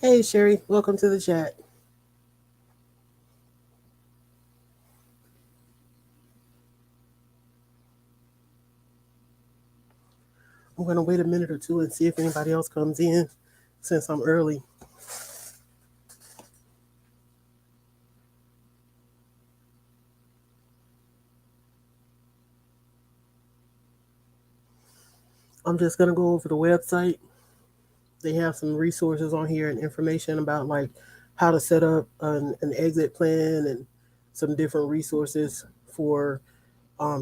Hey Sherry, welcome to the chat. I'm going to wait a minute or two and see if anybody else comes in since I'm early. I'm just going to go over the website. They have some resources on here and information about like how to set up an exit plan and some different resources for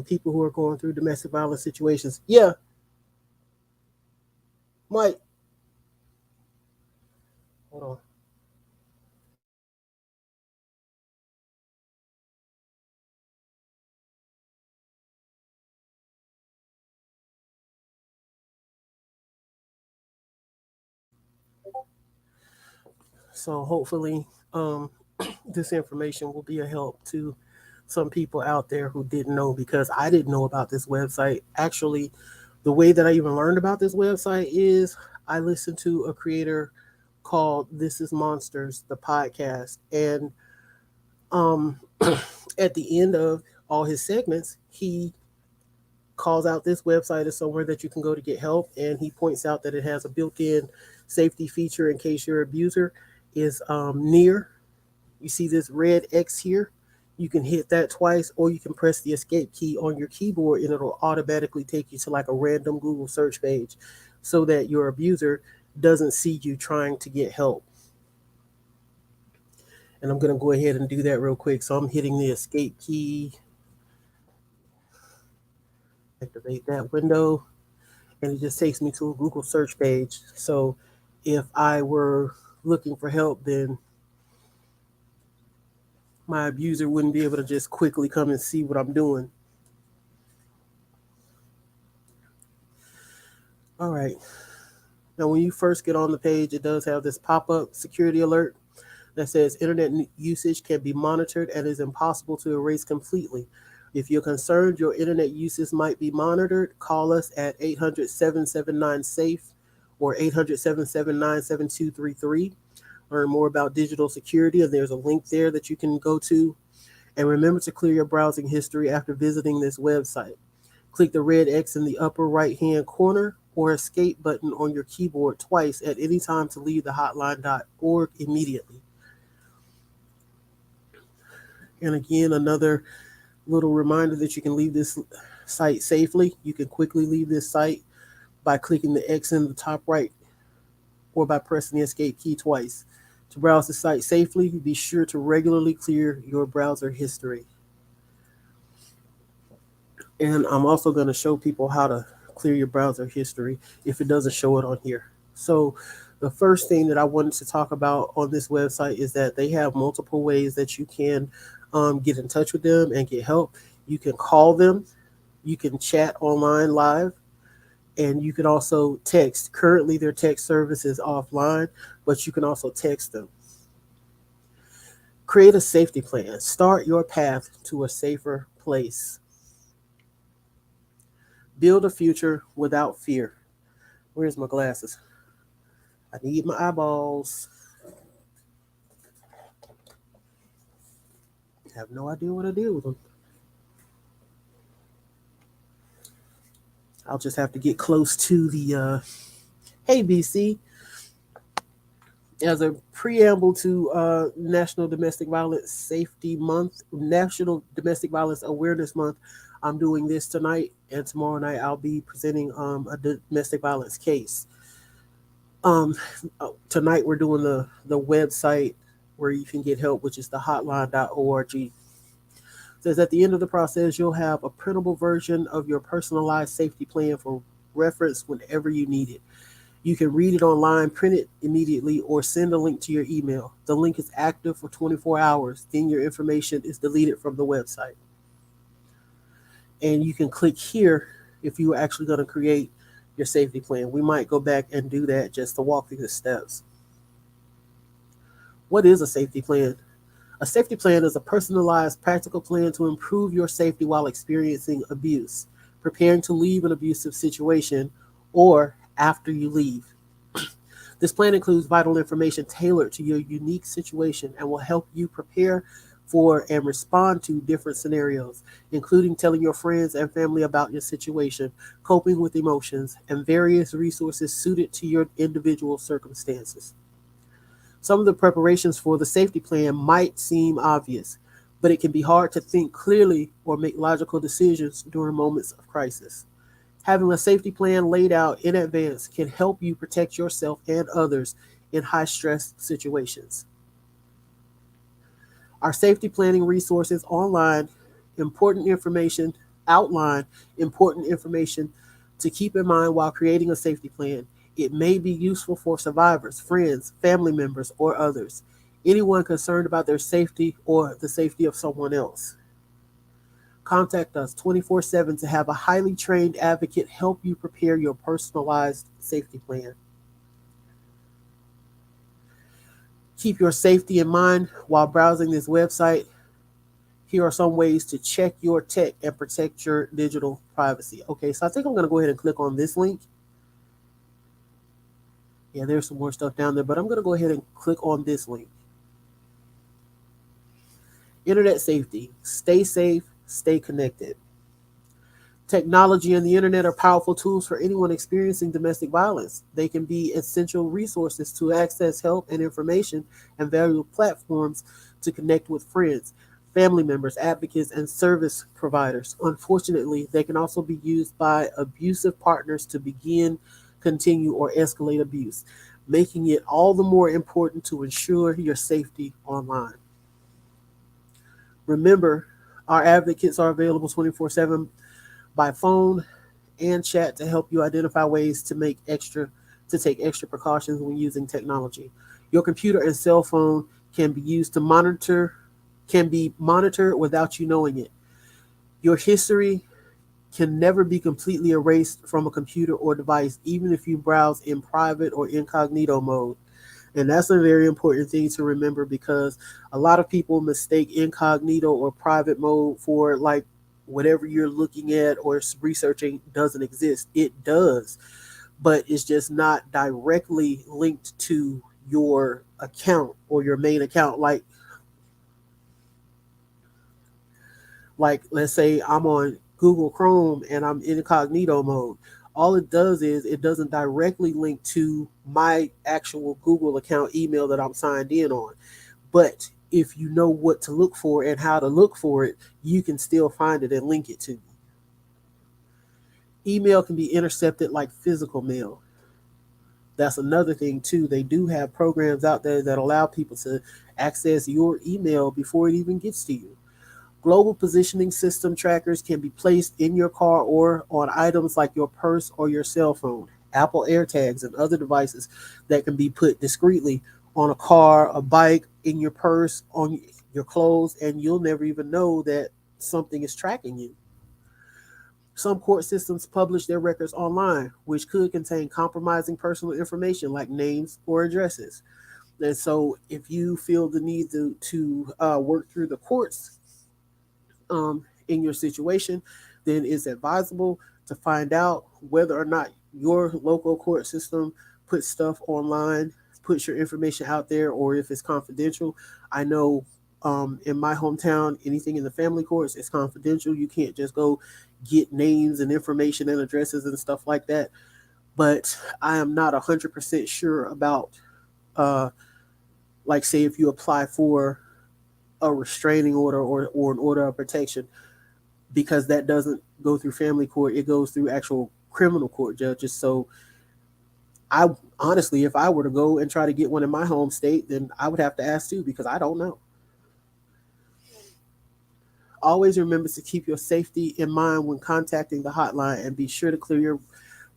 people who are going through domestic violence situations. Yeah, Mike, hold on. So hopefully, um, this information will be a help to some people out there who didn't know because I didn't know about this website. Actually, the way that I even learned about this website is I listened to a creator called This Is Monsters, the podcast. And um, at the end of all his segments, he calls out this website as somewhere that you can go to get help. And he points out that it has a built in safety feature in case your abuser is near. You see this red X here? You can hit that twice, or you can press the escape key on your keyboard and it'll automatically take you to like a random Google search page so that your abuser doesn't see you trying to get help. And I'm going to go ahead and do that real quick. So I'm hitting the escape key, activate that window, and it just takes me to a Google search page. So if I were looking for help, then my abuser wouldn't be able to just quickly come and see what I'm doing. All right. Now, when you first get on the page, it does have this pop up security alert that says internet usage can be monitored and is impossible to erase completely. If you're concerned your internet usage might be monitored, call us at 800 779 SAFE or 800 779 7233. Learn more about digital security, and there's a link there that you can go to. And remember to clear your browsing history after visiting this website. Click the red X in the upper right hand corner or escape button on your keyboard twice at any time to leave the hotline.org immediately. And again, another little reminder that you can leave this site safely. You can quickly leave this site by clicking the X in the top right or by pressing the escape key twice. To browse the site safely, be sure to regularly clear your browser history. And I'm also going to show people how to clear your browser history if it doesn't show it on here. So the first thing that I wanted to talk about on this website is that they have multiple ways that you can get in touch with them and get help. You can call them, you can chat online live, and you can also text. Currently, their text service is offline, but you can also text them. Create a safety plan. Start your path to a safer place. Build a future without fear. Where's my glasses? I need my eyeballs. I have no idea what to do with them. I'll just have to get close to the. Hey, BC. As a preamble to National Domestic Violence Safety Month, National Domestic Violence Awareness Month, I'm doing this tonight, and tomorrow night I'll be presenting a domestic violence case. Um, Tonight we're doing the website where you can get help, which is the hotline.org. It says at the end of the process, you'll have a printable version of your personalized safety plan for reference whenever you need it. You can read it online, print it immediately, or send a link to your email. The link is active for 24 hours. Then your information is deleted from the website. And you can click here if you are actually going to create your safety plan. We might go back and do that just to walk through the steps. What is a safety plan? A safety plan is a personalized, practical plan to improve your safety while experiencing abuse, preparing to leave an abusive situation, or after you leave. This plan includes vital information tailored to your unique situation and will help you prepare for and respond to different scenarios, including telling your friends and family about your situation, coping with emotions, and various resources suited to your individual circumstances. Some of the preparations for the safety plan might seem obvious, but it can be hard to think clearly or make logical decisions during moments of crisis. Having a safety plan laid out in advance can help you protect yourself and others in high stress situations. Our safety planning resources important information outline important information to keep in mind while creating a safety plan. It may be useful for survivors, friends, family members, or others. Anyone concerned about their safety or the safety of someone else. Contact us 24/7 to have a highly trained advocate help you prepare your personalized safety plan. Keep your safety in mind while browsing this website. Here are some ways to check your tech and protect your digital privacy. Okay, so I think I'm going to go ahead and click on this link. Yeah, there's some more stuff down there, but I'm going to go ahead and click on this link. Internet safety. Stay safe, stay connected. Technology and the internet are powerful tools for anyone experiencing domestic violence. They can be essential resources to access help and information and valuable platforms to connect with friends, family members, advocates, and service providers. Unfortunately, they can also be used by abusive partners to begin, continue, or escalate abuse, making it all the more important to ensure your safety online. Remember, our advocates are available 24/7 by phone and chat to help you identify ways take extra precautions when using technology. Your computer and cell phone can be monitored without you knowing it. Your history can never be completely erased from a computer or device, even if you browse in private or incognito mode. And that's a very important thing to remember because a lot of people mistake incognito or private mode for like whatever you're looking at or researching doesn't exist. It does, but it's just not directly linked to your account or your main account. Like let's say I'm on Google Chrome and I'm in incognito mode. All it does is it doesn't directly link to my actual Google account email that I'm signed in on. But if you know what to look for and how to look for it, you can still find it and link it to me. Email can be intercepted like physical mail. That's another thing too. They do have programs out there that allow people to access your email before it even gets to you. Global positioning system trackers can be placed in your car or on items like your purse or your cell phone. Apple AirTags and other devices that can be put discreetly on a car, a bike, in your purse, on your clothes, and you'll never even know that something is tracking you. Some court systems publish their records online, which could contain compromising personal information like names or addresses. And so, if you feel the need to work through the courts in your situation, then it's advisable to find out whether or not your local court system puts stuff online, puts your information out there, or if it's confidential. I know in my hometown, anything in the family courts is confidential. You can't just go get names and information and addresses and stuff like that. But I am not 100% sure about, like, say, if you apply for a restraining order or an order of protection, because that doesn't go through family court, it goes through actual criminal court judges. So I honestly, if I were to go and try to get one in my home state, then I would have to ask too because I don't know. Always remember to keep your safety in mind when contacting the hotline and be sure to clear your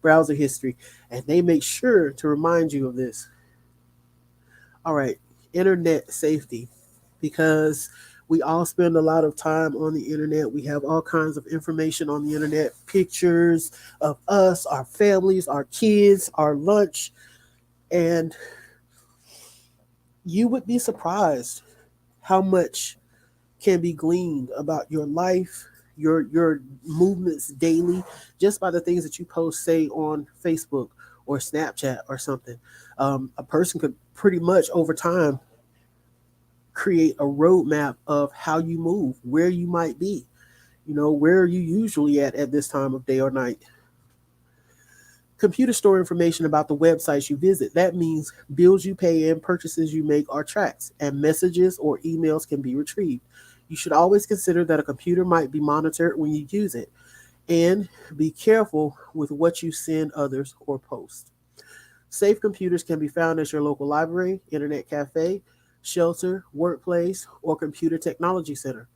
browser history. And they make sure to remind you of this. All right, internet safety, because we all spend a lot of time on the internet. We have all kinds of information on the internet, pictures of us, our families, our kids, our lunch, and you would be surprised how much can be gleaned about your life, your movements daily, just by the things that you post, say, on Facebook or Snapchat or something. A person could pretty much over time create a roadmap of how you move, where you might be. Where are you usually at this time of day or night? Computers store information about the websites you visit. That means bills you pay and purchases you make are tracked, and messages or emails can be retrieved. You should always consider that a computer might be monitored when you use it, and be careful with what you send others or post. Safe computers can be found at your local library, internet cafe, shelter, workplace, or computer technology center.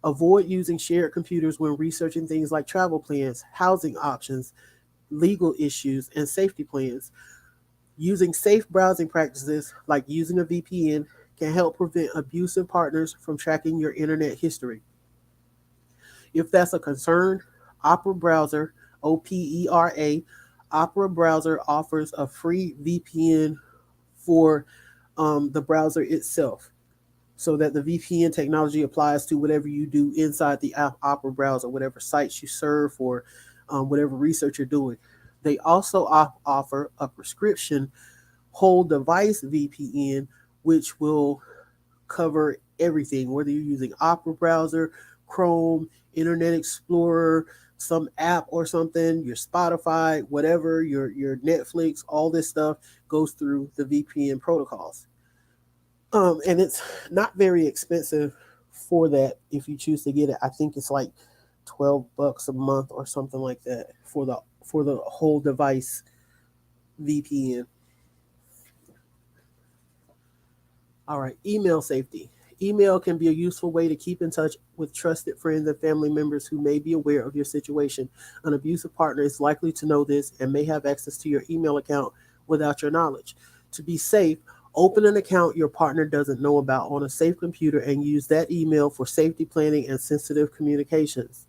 Avoid using shared computers when researching things like travel plans, housing options, legal issues, and safety plans. Using safe browsing practices like using a VPN can help prevent abusive partners from tracking your internet history. If that's a concern, Opera Browser, OPERA, Opera Browser offers a free VPN for the browser itself, so that the VPN technology applies to whatever you do inside the Opera browser, whatever sites you serve, or whatever research you're doing. They also offer a prescription whole device VPN, which will cover everything, whether you're using Opera browser, Chrome, Internet Explorer, some app or something, your Spotify, whatever, your Netflix, all this stuff goes through the VPN protocols. And it's not very expensive for that if you choose to get it. I think it's like $12 a month or something like that for the whole device VPN. All right, email safety. Email can be a useful way to keep in touch with trusted friends and family members who may be aware of your situation. An abusive partner is likely to know this and may have access to your email account without your knowledge. To be safe, open an account your partner doesn't know about on a safe computer and use that email for safety planning and sensitive communications.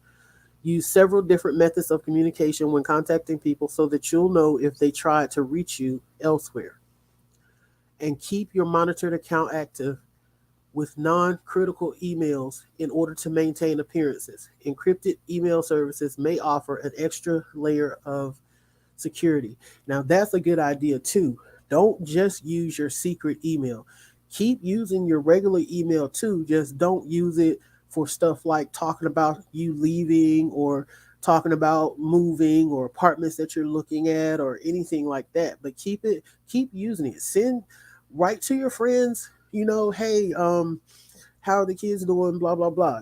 Use several different methods of communication when contacting people so that you'll know if they tried to reach you elsewhere. And keep your monitored account active with non-critical emails in order to maintain appearances. Encrypted email services may offer an extra layer of security. Now, that's a good idea too. Don't just use your secret email. Keep using your regular email too. Just don't use it for stuff like talking about you leaving, or talking about moving, or apartments that you're looking at, or anything like that. But keep using it. Write to your friends, hey, how are the kids doing, blah blah blah.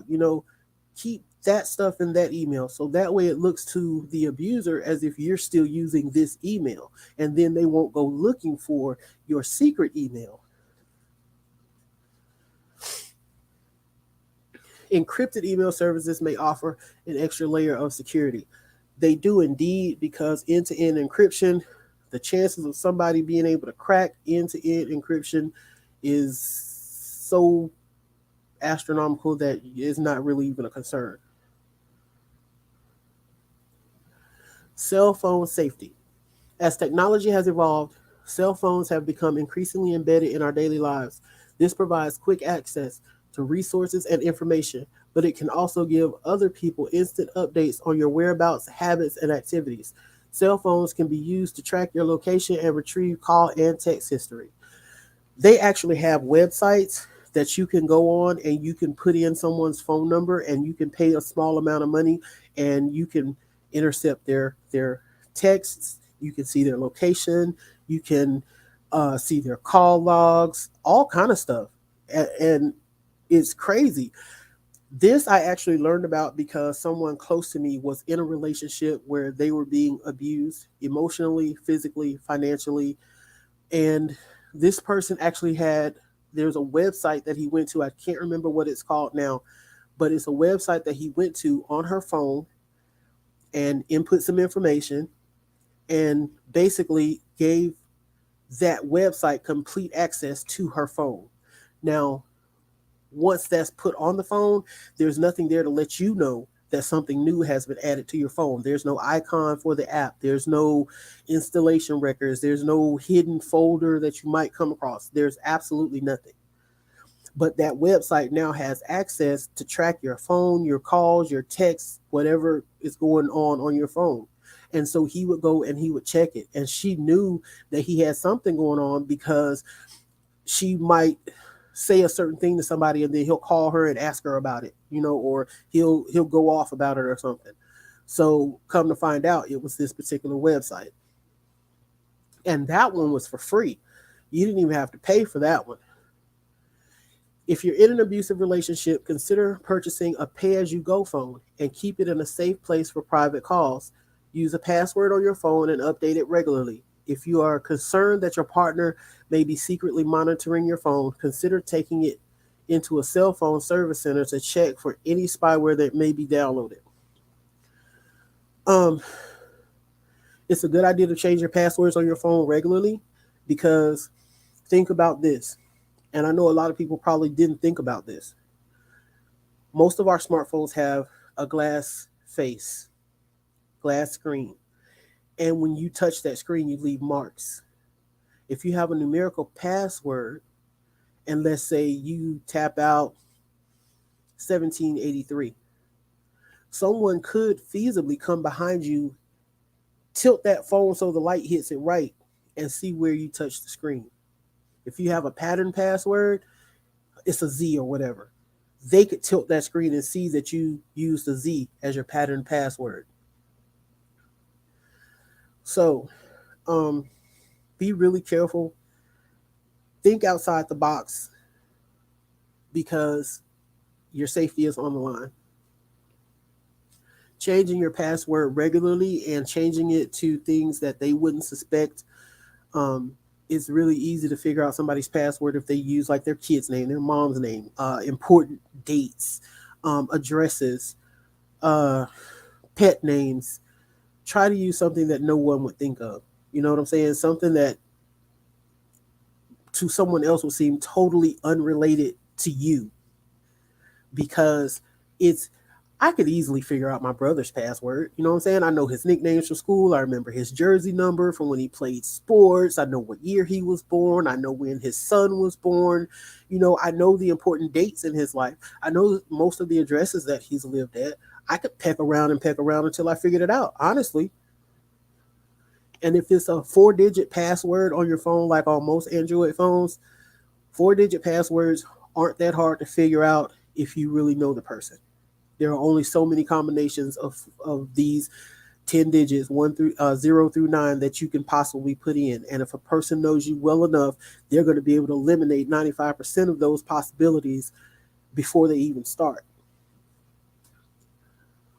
Keep that stuff in that email, so that way it looks to the abuser as if you're still using this email, and then they won't go looking for your secret email. Encrypted email services may offer an extra layer of security. They do indeed, because end-to-end encryption, the chances of somebody being able to crack end-to-end encryption is so astronomical that it's not really even a concern. Cell phone safety. As technology has evolved, cell phones have become increasingly embedded in our daily lives. This provides quick access to resources and information, but it can also give other people instant updates on your whereabouts, habits, and activities. Cell phones can be used to track your location and retrieve call and text history. They actually have websites that you can go on, and you can put in someone's phone number, and you can pay a small amount of money, and you can intercept their texts. You can see their location. You can see their call logs, all kind of stuff. And it's crazy. This I actually learned about because someone close to me was in a relationship where they were being abused emotionally, physically, financially. And this person actually there's a website that he went to. I can't remember what it's called now, but it's a website that he went to on her phone and input some information, and basically gave that website complete access to her phone. Now, once that's put on the phone, there's nothing there to let you know that something new has been added to your phone. There's no icon for the app. There's no installation records. There's no hidden folder that you might come across. There's absolutely nothing. But that website now has access to track your phone, your calls, your texts, whatever is going on your phone. And so he would go and he would check it. And she knew that he had something going on because she might say a certain thing to somebody and then he'll call her and ask her about it, or he'll go off about it or something. So come to find out, it was this particular website. And that one was for free. You didn't even have to pay for that one. If you're in an abusive relationship, consider purchasing a pay-as-you-go phone and keep it in a safe place for private calls. Use a password on your phone and update it regularly. If you are concerned that your partner may be secretly monitoring your phone, consider taking it into a cell phone service center to check for any spyware that may be downloaded. It's a good idea to change your passwords on your phone regularly, because think about this. And I know a lot of people probably didn't think about this. Most of our smartphones have a glass face, glass screen. And when you touch that screen, you leave marks. If you have a numerical password, and let's say you tap out 1783, someone could feasibly come behind you, tilt that phone so the light hits it right, and see where you touch the screen. If you have a pattern password, it's a Z or whatever. They could tilt that screen and see that you used a Z as your pattern password. So, be really careful. Think outside the box, because your safety is on the line. Changing your password regularly and changing it to things that they wouldn't suspect. It's really easy to figure out somebody's password if they use like their kid's name, their mom's name, important dates, addresses, pet names. Try to use something that no one would think of. You know what I'm saying? Something that to someone else would seem totally unrelated to you, because I could easily figure out my brother's password. You know what I'm saying? I know his nicknames from school. I remember his jersey number from when he played sports. I know what year he was born. I know when his son was born. I know the important dates in his life. I know most of the addresses that he's lived at. I could peck around until I figured it out, honestly. And if it's a 4-digit password on your phone, like on most Android phones, 4-digit passwords aren't that hard to figure out if you really know the person. There are only so many combinations of these 10 digits, 0 through 9, that you can possibly put in. And if a person knows you well enough, they're going to be able to eliminate 95% of those possibilities before they even start.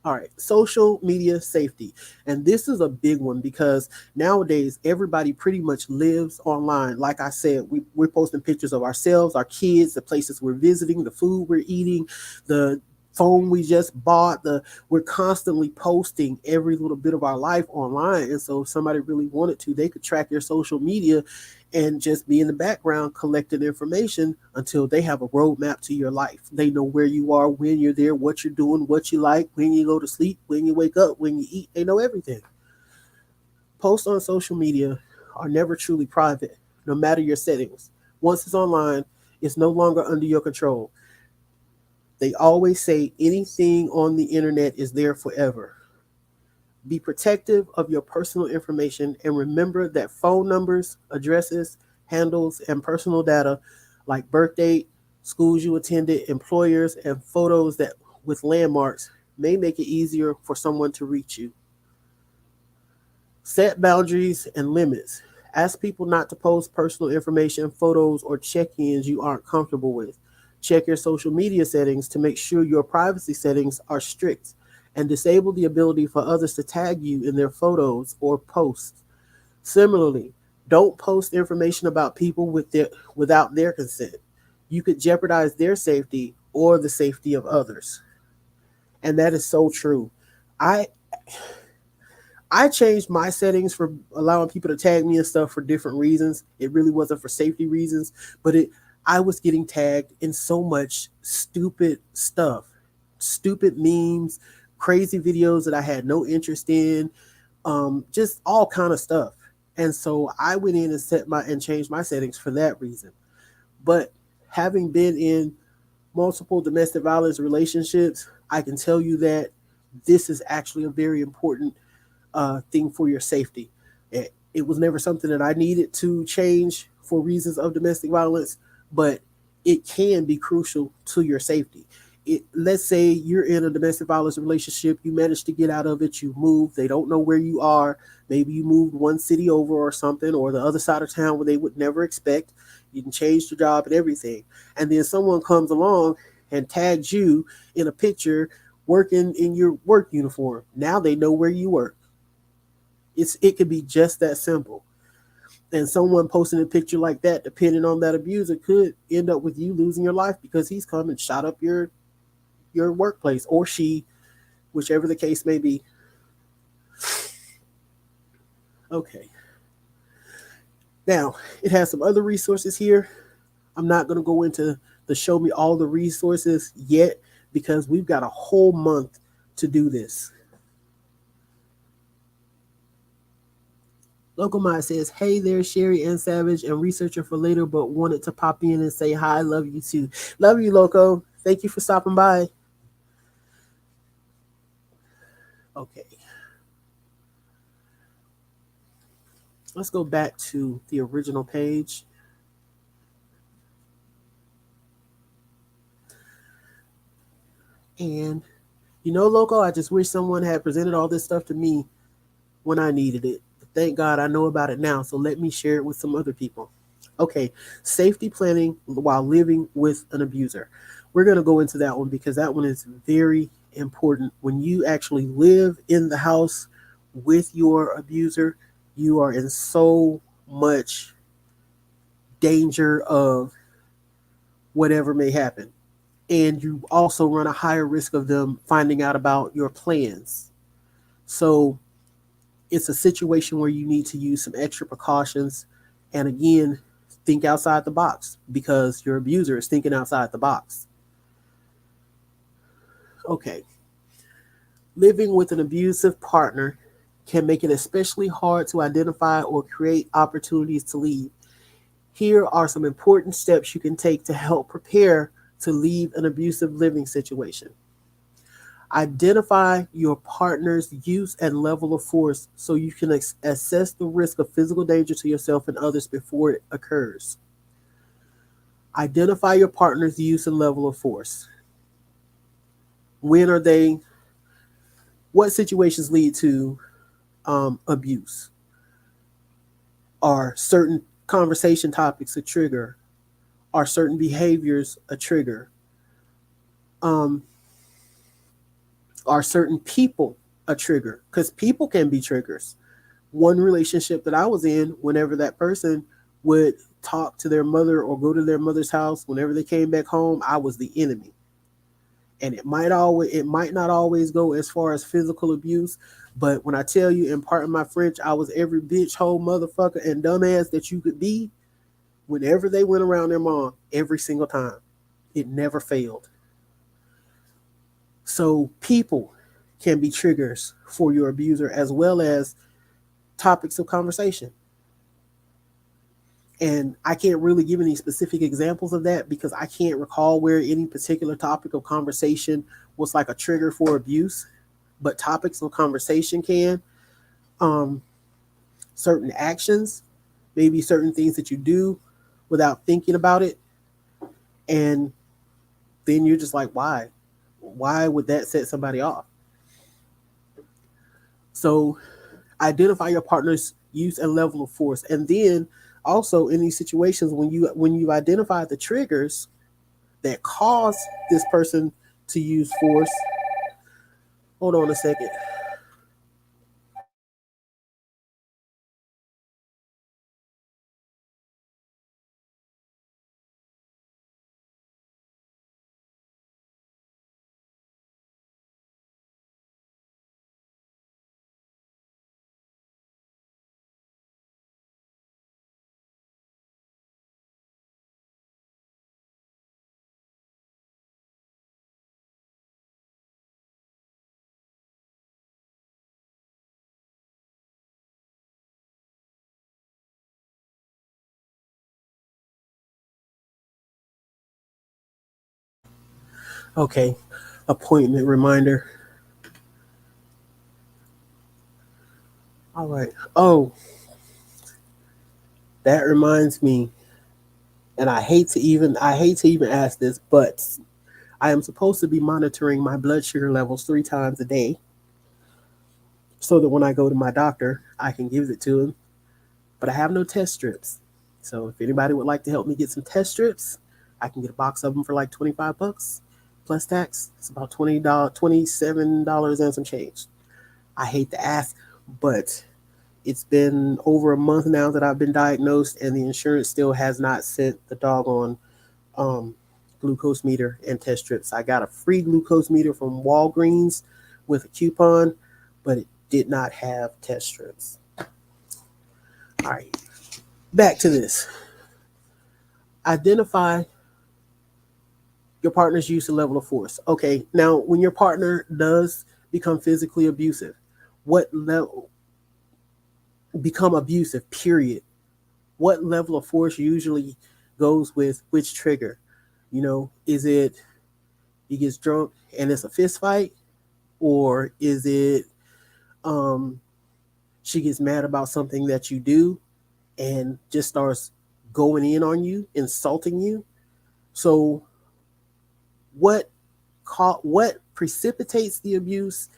All right, social media safety. And this is a big one, because nowadays everybody pretty much lives online. Like I said, we're posting pictures of ourselves, our kids, the places we're visiting, the food we're eating, the phone we just bought. We're constantly posting every little bit of our life online. And so if somebody really wanted to, they could track your social media and just be in the background collecting information until they have a roadmap to your life. They know where you are, when you're there, what you're doing, what you like, when you go to sleep, when you wake up, when you eat. They know everything. Posts on social media are never truly private, no matter your settings. Once it's online, it's no longer under your control. They always say anything on the internet is there forever. Be protective of your personal information, and remember that phone numbers, addresses, handles, and personal data like birth date, schools you attended, employers, and photos that with landmarks may make it easier for someone to reach you. Set boundaries and limits. Ask people not to post personal information, photos, or check-ins you aren't comfortable with. Check your social media settings to make sure your privacy settings are strict, and disable the ability for others to tag you in their photos or posts. Similarly, don't post information about people without their consent. You could jeopardize their safety or the safety of others. And that is so true. I changed my settings for allowing people to tag me and stuff for different reasons. It really wasn't for safety reasons, but I was getting tagged in so much stupid stuff, stupid memes, crazy videos that I had no interest in, just all kind of stuff. And so I went in and changed my settings for that reason. But having been in multiple domestic violence relationships, I can tell you that this is actually a very important thing for your safety. It was never something that I needed to change for reasons of domestic violence, but it can be crucial to your safety. Let's say you're in a domestic violence relationship, you manage to get out of it, you move, they don't know where you are, maybe you moved one city over or something, or the other side of town where they would never expect, you can change the job and everything, and then someone comes along and tags you in a picture working in your work uniform. Now they know where you work. It could be just that simple. And someone posting a picture like that, depending on that abuser, could end up with you losing your life because he's come and shot up your workplace, or she, whichever the case may be. Okay. Now, it has some other resources here. I'm not going to go into the show me all the resources yet because we've got a whole month to do this. Local Mind says, hey there, Sherry and Savage, and researcher for later, but wanted to pop in and say hi. Love you too. Love you, Loco. Thank you for stopping by. Okay. Let's go back to the original page. And, Loco, I just wish someone had presented all this stuff to me when I needed it. But thank God I know about it now, so let me share it with some other people. Okay, safety planning while living with an abuser. We're going to go into that one because that one is very important. When you actually live in the house with your abuser, you are in so much danger of whatever may happen. And you also run a higher risk of them finding out about your plans. So it's a situation where you need to use some extra precautions. And again, think outside the box because your abuser is thinking outside the box. Okay. Living with an abusive partner can make it especially hard to identify or create opportunities to leave. Here are some important steps you can take to help prepare to leave an abusive living situation. Identify your partner's use and level of force so you can assess the risk of physical danger to yourself and others before it occurs. Identify your partner's use and level of force. What situations lead to abuse? Are certain conversation topics a trigger? Are certain behaviors a trigger? Are certain people a trigger? Because people can be triggers. One relationship that I was in, whenever that person would talk to their mother or go to their mother's house, whenever they came back home, I was the enemy. And it might not always go as far as physical abuse, but when I tell you, in part of my French, I was every bitch, hoe, motherfucker, and dumbass that you could be. Whenever they went around their mom, every single time, it never failed. So people can be triggers for your abuser as well as topics of conversation. And I can't really give any specific examples of that because I can't recall where any particular topic of conversation was like a trigger for abuse, but topics of conversation can. Certain actions, maybe certain things that you do without thinking about it. And then you're just like, why? Why would that set somebody off? So identify your partner's use and level of force. And then also in these situations when you identify the triggers that cause this person to use force. Hold on a second. Okay, appointment reminder. All right. Oh, that reminds me, and I hate to even ask this, but I am supposed to be monitoring my blood sugar levels 3 times a day so that when I go to my doctor, I can give it to him. But I have no test strips. So if anybody would like to help me get some test strips, I can get a box of them for like $25 plus tax. It's about $27 and some change. I hate to ask, but it's been over a month now that I've been diagnosed, and the insurance still has not sent the doggone um, glucose meter and test strips. I got a free glucose meter from Walgreens with a coupon, but it did not have test strips. All right, back to this. Identify your partner's use of level of force. Okay, now when your partner does become physically abusive, what level become abusive, period. What level of force usually goes with which trigger? Is it he gets drunk and it's a fist fight, or is it um she gets mad about something that you do and just starts going in on you, insulting you? So what precipitates the abuse,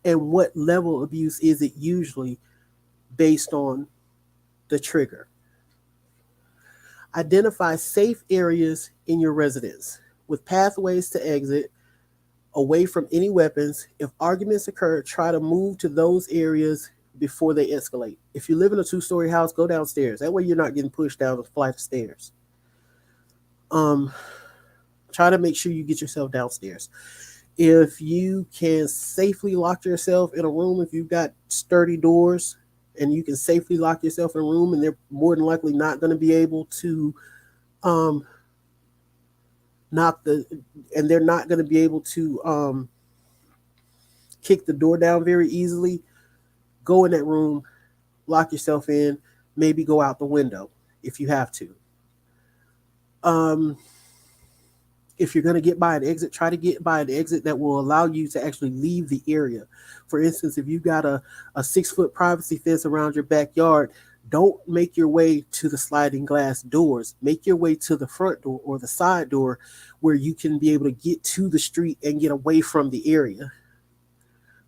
and what level of abuse is it usually based on the trigger? Identify safe areas in your residence with pathways to exit away from any weapons. If arguments occur, try to move to those areas before they escalate. If you live in a 2-story house, go downstairs. That way you're not getting pushed down a flight of stairs. Um, Try to make sure you get yourself downstairs. If you can safely lock yourself in a room, if you've got sturdy doors and you can safely lock yourself in a room, and they're more than likely not going to be able to um, knock the, and they're not going to be able to kick the door down very easily, go in that room, lock yourself in, maybe go out the window if you have to. Um, if you're going to get by an exit, try to get by an exit that will allow you to actually leave the area. For instance, if you've got a 6-foot privacy fence around your backyard, don't make your way to the sliding glass doors. Make your way to the front door or the side door where you can be able to get to the street and get away from the area.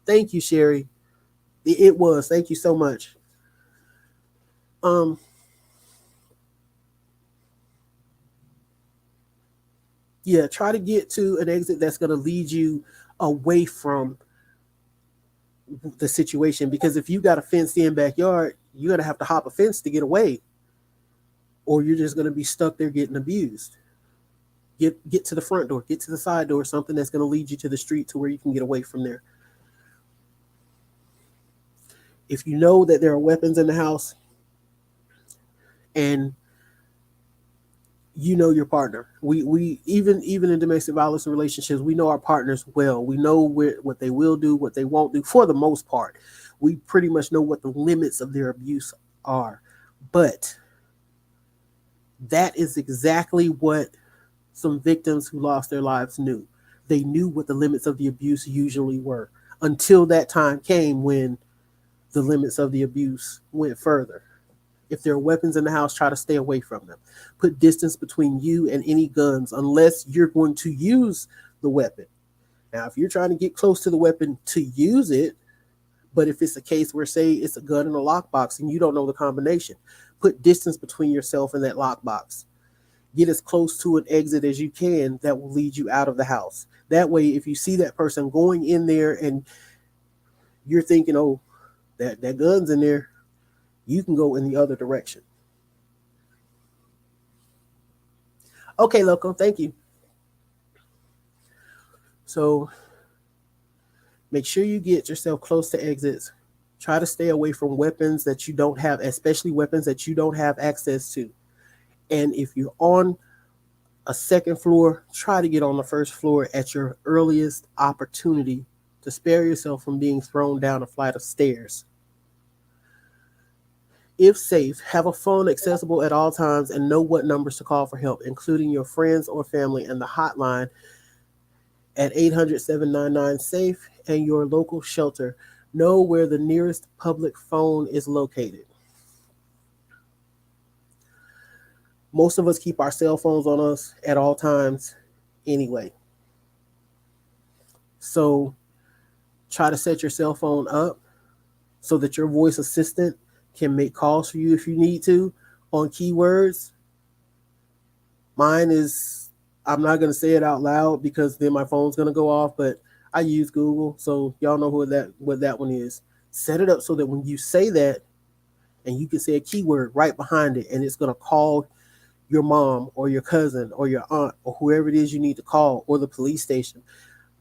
Thank you, Sherry. It was. Thank you so much. Um, yeah, try to get to an exit that's going to lead you away from the situation, because if you got a fenced in backyard, you're going to have to hop a fence to get away, or you're just going to be stuck there getting abused. Get to the front door, get to the side door, something that's going to lead you to the street to where you can get away from there. If you know that there are weapons in the house and you know your partner, we even in domestic violence relationships, we know our partners well. We know what they will do, what they won't do. For the most part, we pretty much know what the limits of their abuse are. But that is exactly what some victims who lost their lives knew. They knew what the limits of the abuse usually were, until that time came when the limits of the abuse went further. If there are weapons in the house, try to stay away from them. Put distance between you and any guns unless you're going to use the weapon. Now, if you're trying to get close to the weapon to use it, but if it's a case where, say, it's a gun in a lockbox and you don't know the combination, put distance between yourself and that lockbox. Get as close to an exit as you can that will lead you out of the house. That way, if you see that person going in there and you're thinking, oh, that gun's in there, you can go in the other direction. Okay, Loco, thank you. So make sure you get yourself close to exits. Try to stay away from weapons that you don't have, especially weapons that you don't have access to. And if you're on a second floor, try to get on the first floor at your earliest opportunity to spare yourself from being thrown down a flight of stairs. If safe, have a phone accessible at all times and know what numbers to call for help, including your friends or family, and the hotline at 800-799-SAFE and your local shelter. Know where the nearest public phone is located. Most of us keep our cell phones on us at all times anyway. So try to set your cell phone up so that your voice assistant can make calls for you if you need to on keywords. Mine is, I'm not going to say it out loud because then my phone's going to go off, but I use Google, so y'all know what that one is. Set it up so that when you say that, and you can say a keyword right behind it, and it's going to call your mom or your cousin or your aunt or whoever it is you need to call, or the police station.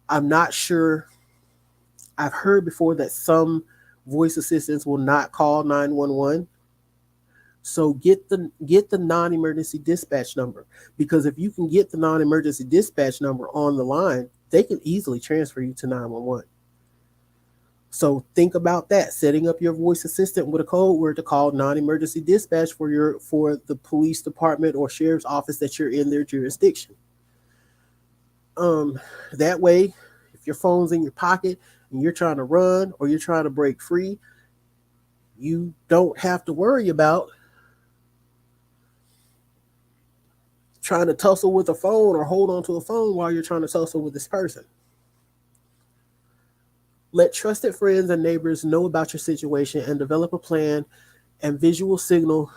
I'm not sure. I've heard before that some voice assistants will not call 911. So get the non-emergency dispatch number, because if you can get the non-emergency dispatch number on the line, they can easily transfer you to 911. So think about that, setting up your voice assistant with a code word to call non-emergency dispatch for the police department or sheriff's office that you're in their jurisdiction. That way, if your phone's in your pocket and you're trying to run or you're trying to break free, you don't have to worry about trying to tussle with a phone or hold on to a phone while you're trying to tussle with this person. Let trusted friends and neighbors know about your situation and develop a plan and visual signal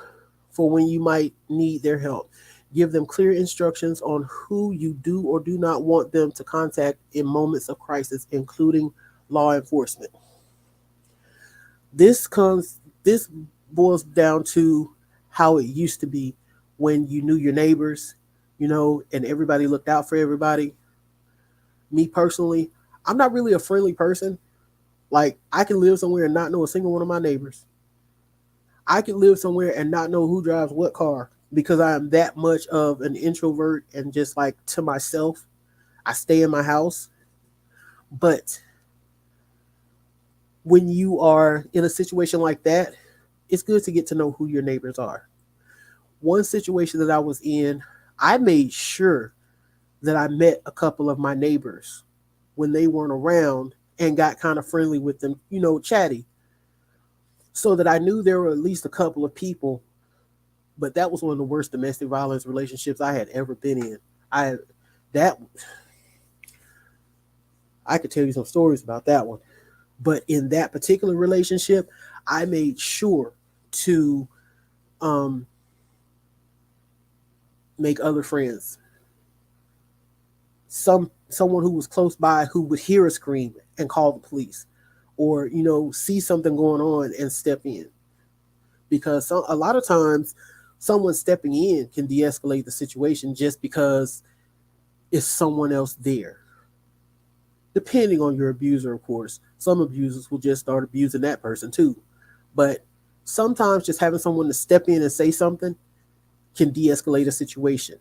for when you might need their help. Give them clear instructions on who you do or do not want them to contact in moments of crisis, including law enforcement. This boils down to how it used to be when you knew your neighbors, and everybody looked out for everybody. Me personally, I'm not really a friendly person. Like, I can live somewhere and not know a single one of my neighbors. I can live somewhere and not know who drives what car because I am that much of an introvert and just like to myself. I stay in my house. But when you are in a situation like that, it's good to get to know who your neighbors are. One situation that I was in, I made sure that I met a couple of my neighbors when they weren't around and got kind of friendly with them, chatty, so that I knew there were at least a couple of people. But that was one of the worst domestic violence relationships I had ever been in. I that I could tell you some stories about that one. But in that particular relationship, I made sure to make other friends. Someone who was close by who would hear a scream and call the police, or see something going on and step in, because a lot of times someone stepping in can de-escalate the situation just because it's someone else there. Depending on your abuser, of course, some abusers will just start abusing that person too. But sometimes just having someone to step in and say something can de-escalate a situation,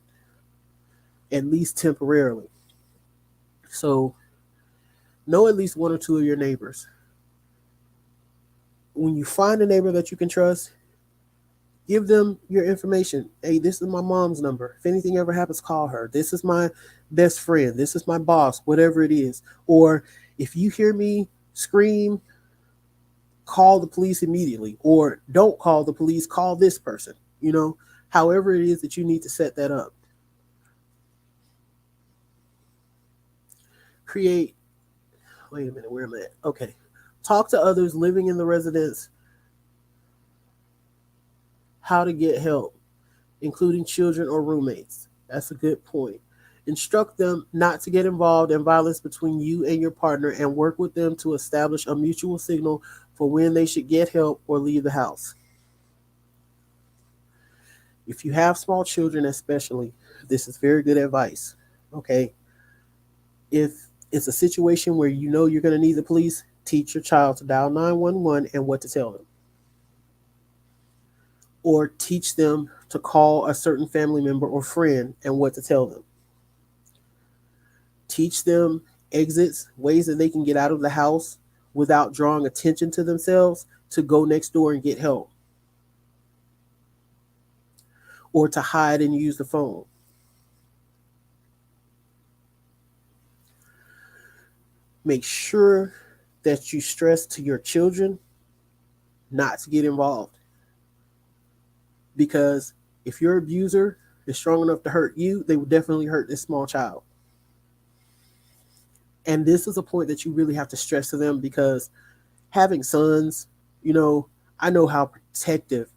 at least temporarily. So know at least one or two of your neighbors. When you find a neighbor that you can trust, give them your information. Hey, this is my mom's number. If anything ever happens, call her. This is my best friend. This is my boss, whatever it is. Or if you hear me scream, call the police immediately. Or don't call the police, call this person. However it is that you need to set that up. Create, wait a minute, where am I at? Okay. Talk to others living in the residence how to get help, including children or roommates. That's a good point. Instruct them not to get involved in violence between you and your partner, and work with them to establish a mutual signal for when they should get help or leave the house. If you have small children, especially, this is very good advice. Okay. If it's a situation where you're going to need the police, teach your child to dial 911 and what to tell them. Or teach them to call a certain family member or friend and what to tell them. Teach them exits, ways that they can get out of the house without drawing attention to themselves, to go next door and get help. Or to hide and use the phone. Make sure that you stress to your children not to get involved. Because if your abuser is strong enough to hurt you, they will definitely hurt this small child. And this is a point that you really have to stress to them, because having sons, I know how protective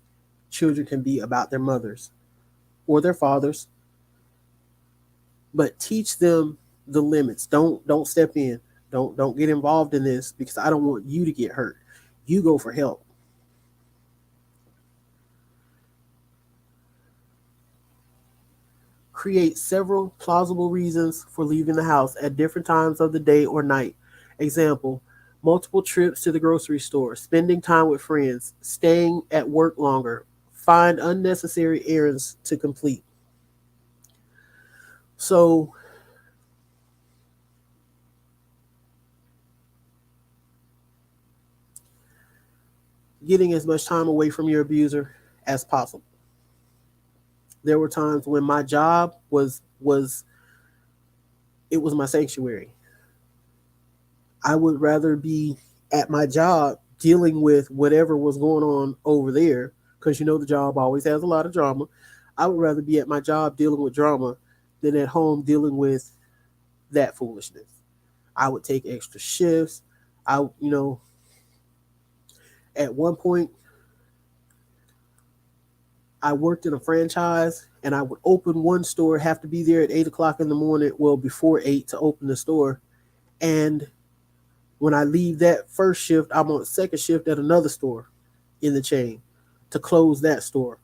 children can be about their mothers or their fathers, but teach them the limits. Don't step in. Don't get involved in this, because I don't want you to get hurt. You go for help. Create several plausible reasons for leaving the house at different times of the day or night. Example, multiple trips to the grocery store, spending time with friends, staying at work longer, find unnecessary errands to complete. So, getting as much time away from your abuser as possible. There were times when my job was it was my sanctuary. I would rather be at my job dealing with whatever was going on over there, because the job always has a lot of drama. I would rather be at my job dealing with drama than at home dealing with that foolishness. I would take extra shifts. At one point, I worked in a franchise, and I would open one store, have to be there at 8 o'clock in the morning, well, before 8 to open the store. And when I leave that first shift, I'm on second shift at another store in the chain to close that store.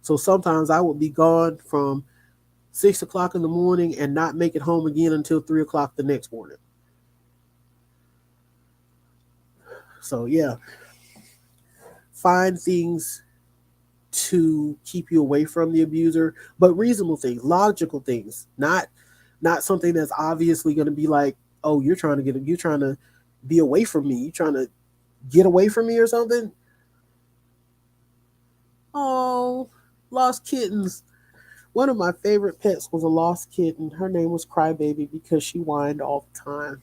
So sometimes I would be gone from 6 o'clock in the morning and not make it home again until 3 o'clock the next morning. So yeah, find things to keep you away from the abuser, but reasonable things, logical things, not something that's obviously going to be like, oh, you're trying to be away from me, you're trying to get away from me or something. Oh, lost kittens. One of my favorite pets was a lost kitten. Her name was Crybaby, because she whined all the time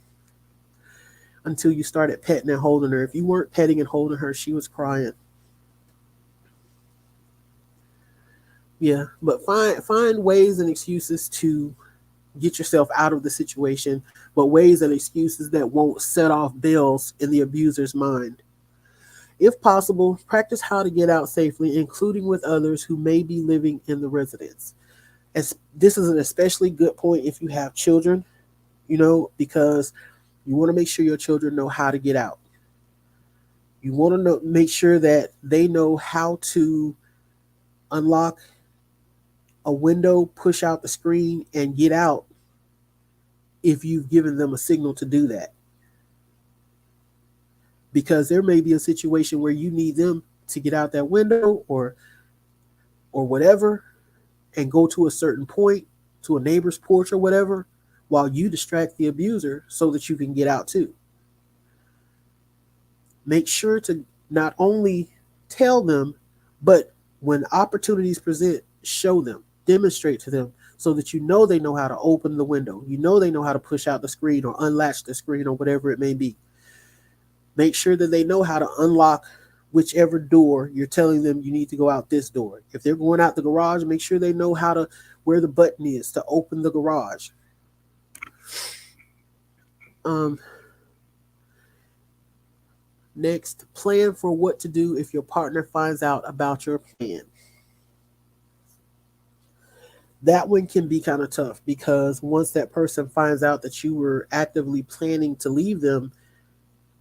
until you started petting and holding her. If you weren't petting and holding her, she was crying. Yeah, but find ways and excuses to get yourself out of the situation, but ways and excuses that won't set off bells in the abuser's mind. If possible, practice how to get out safely, including with others who may be living in the residence. As this is an especially good point if you have children, because you want to make sure your children know how to get out. You want to make sure that they know how to unlock a window, push out the screen, and get out if you've given them a signal to do that. Because there may be a situation where you need them to get out that window or whatever, and go to a certain point, to a neighbor's porch or whatever, while you distract the abuser so that you can get out too. Make sure to not only tell them, but when opportunities present, show them, demonstrate to them, so that they know how to open the window. They know how to push out the screen or unlatch the screen or whatever it may be. Make sure that they know how to unlock whichever door you're telling them you need to go out this door. If they're going out the garage, make sure they know where the button is to open the garage. Next, plan for what to do if your partner finds out about your plan. That one can be kind of tough, because once that person finds out that you were actively planning to leave them,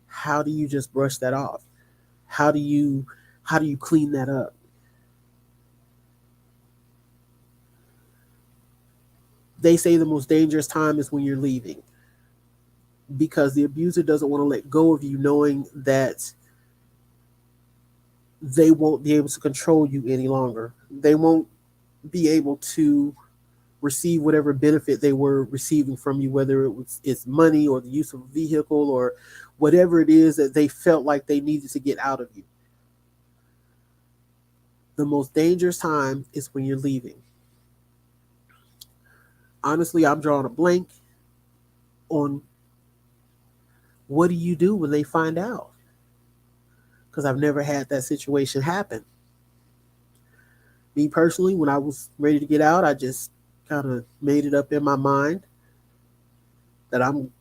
how do you just brush that off? How do you clean that up? They say the most dangerous time is when you're leaving, because the abuser doesn't want to let go of you, knowing that they won't be able to control you any longer. They won't be able to receive whatever benefit they were receiving from you, whether it's money or the use of a vehicle or whatever it is that they felt like they needed to get out of you. The most dangerous time is when you're leaving. Honestly, I'm drawing a blank on What do you do when they find out? Because I've never had that situation happen. Me personally, when I was ready to get out, I just kind of made it up in my mind that I'm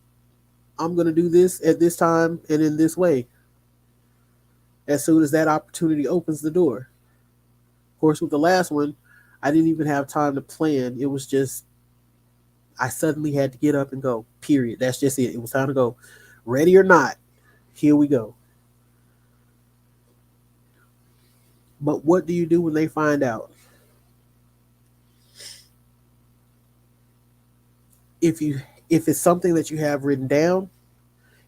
going to do this at this time and in this way. As soon as that opportunity opens the door. Of course, with the last one, I didn't even have time to plan. It was just I suddenly had to get up and go. Period. That's just it. It was time to go. Ready or not, here we go. But what do you do when they find out? If it's something that you have written down,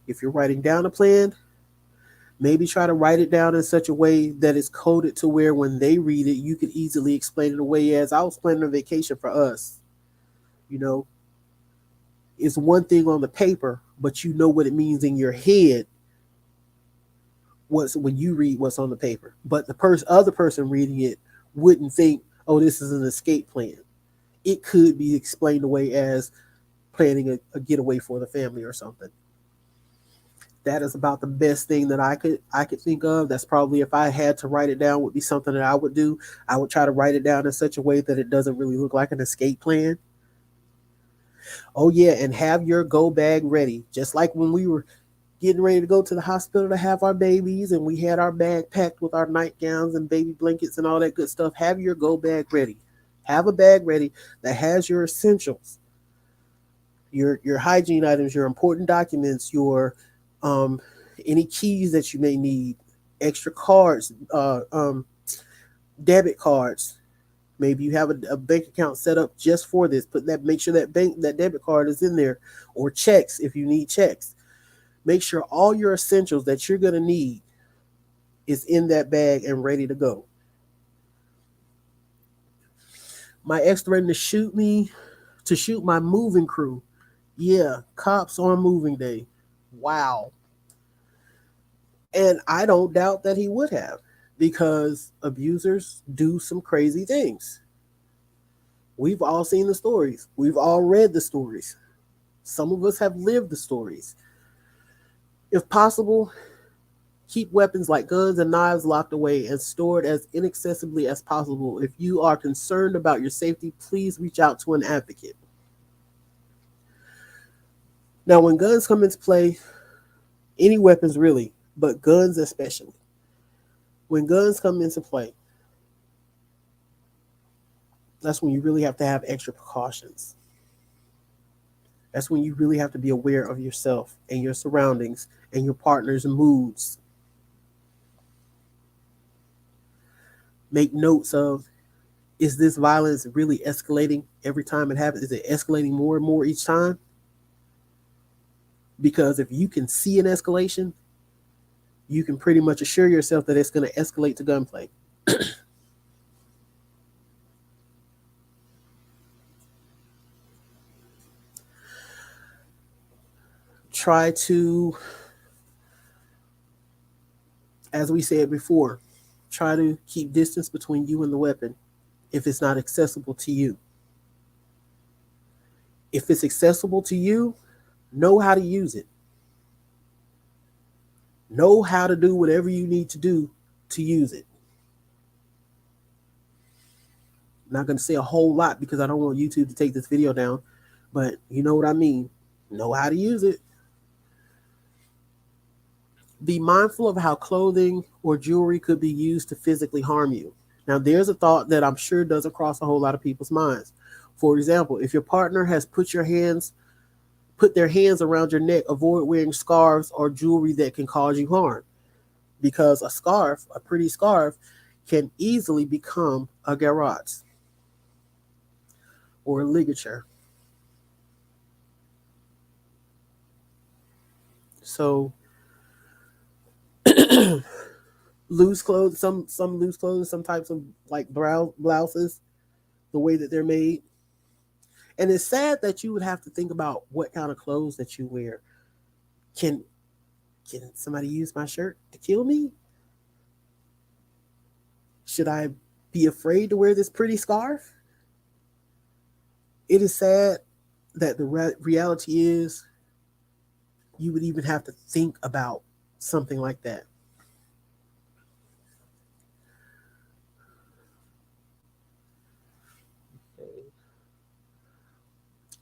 if you're writing down a plan, maybe try to write it down in such a way that it's coded to where when they read it, you could easily explain it away as I was planning a vacation for us. You know, it's one thing on the paper, but you know what it means in your head what's when you read what's on the paper. But the other person reading it wouldn't think, oh, this is an escape plan. It could be explained away as planning a getaway for the family or something. That is about the best thing that I could think of. That's probably if I had to write it down would be something that I would do. I would try to write it down in such a way that it doesn't really look like an escape plan. Oh yeah, and have your go bag ready. Just like when we were getting ready to go to the hospital to have our babies and we had our bag packed with our nightgowns and baby blankets and all that good stuff. Have your go bag ready. Have a bag ready that has your essentials, your hygiene items, your important documents, your um, any keys that you may need, extra cards, debit cards. Maybe you have a bank account set up just for this. Make sure that debit card is in there, or checks if you need checks. Make sure all your essentials that you're gonna need is in that bag and ready to go. My ex threatened to shoot my moving crew. Yeah, cops on moving day. Wow. And I don't doubt that he would have, because abusers do some crazy things. We've all seen the stories. We've all read the stories. Some of us have lived the stories. If possible, keep weapons like guns and knives locked away and stored as inaccessibly as possible. If you are concerned about your safety, please reach out to an advocate. Now, when guns come into play, any weapons really, but guns especially, when guns come into play, that's when you really have to have extra precautions. That's when you really have to be aware of yourself and your surroundings and your partner's moods. Make notes of, is this violence really escalating every time it happens? Is it escalating more and more each time? Because if you can see an escalation, you can pretty much assure yourself that it's going to escalate to gunplay. Try to, as we said before, try to keep distance between you and the weapon if it's not accessible to you. If it's accessible to you, know how to use it. Know how to do whatever you need to do to use it. I'm not going to say a whole lot because I don't want YouTube to take this video down, but you know what I mean. Know how to use it. Be mindful of how clothing or jewelry could be used to physically harm you. Now, there's a thought that I'm sure doesn't cross a whole lot of people's minds. For example, if your partner has put their hands around your neck, avoid wearing scarves or jewelry that can cause you harm. Because a pretty scarf, can easily become a garrote or a ligature. So loose clothes, some loose clothes, some types of like blouses, the way that they're made. And it's sad that you would have to think about what kind of clothes that you wear. Can somebody use my shirt to kill me? Should I be afraid to wear this pretty scarf? It is sad that the reality is you would even have to think about something like that.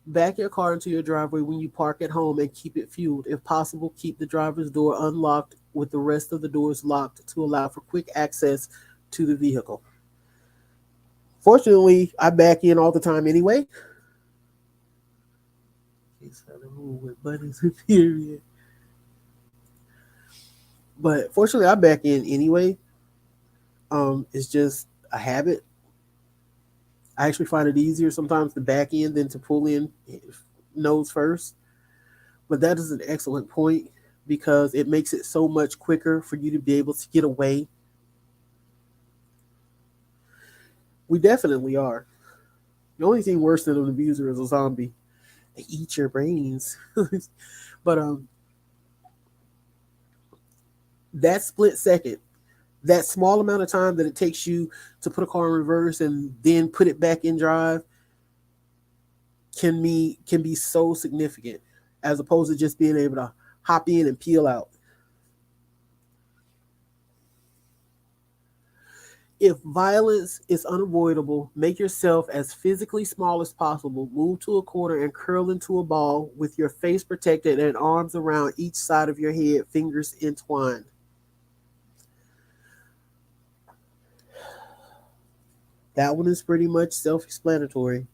Back your car into your driveway when you park at home and keep it fueled. If possible, keep the driver's door unlocked with the rest of the doors locked to allow for quick access to the vehicle. Fortunately, I back in all the time anyway. It's how to move with buddies, period. But fortunately, I back in anyway. It's just a habit. I actually find it easier sometimes to back in than to pull in nose first. But that is an excellent point because it makes it so much quicker for you to be able to get away. We definitely are. The only thing worse than an abuser is a zombie. They eat your brains. But that split second, that small amount of time that it takes you to put a car in reverse and then put it back in drive can be so significant as opposed to just being able to hop in and peel out. If violence is unavoidable, make yourself as physically small as possible. Move to a corner and curl into a ball with your face protected and arms around each side of your head, fingers entwined. That one is pretty much self explanatory.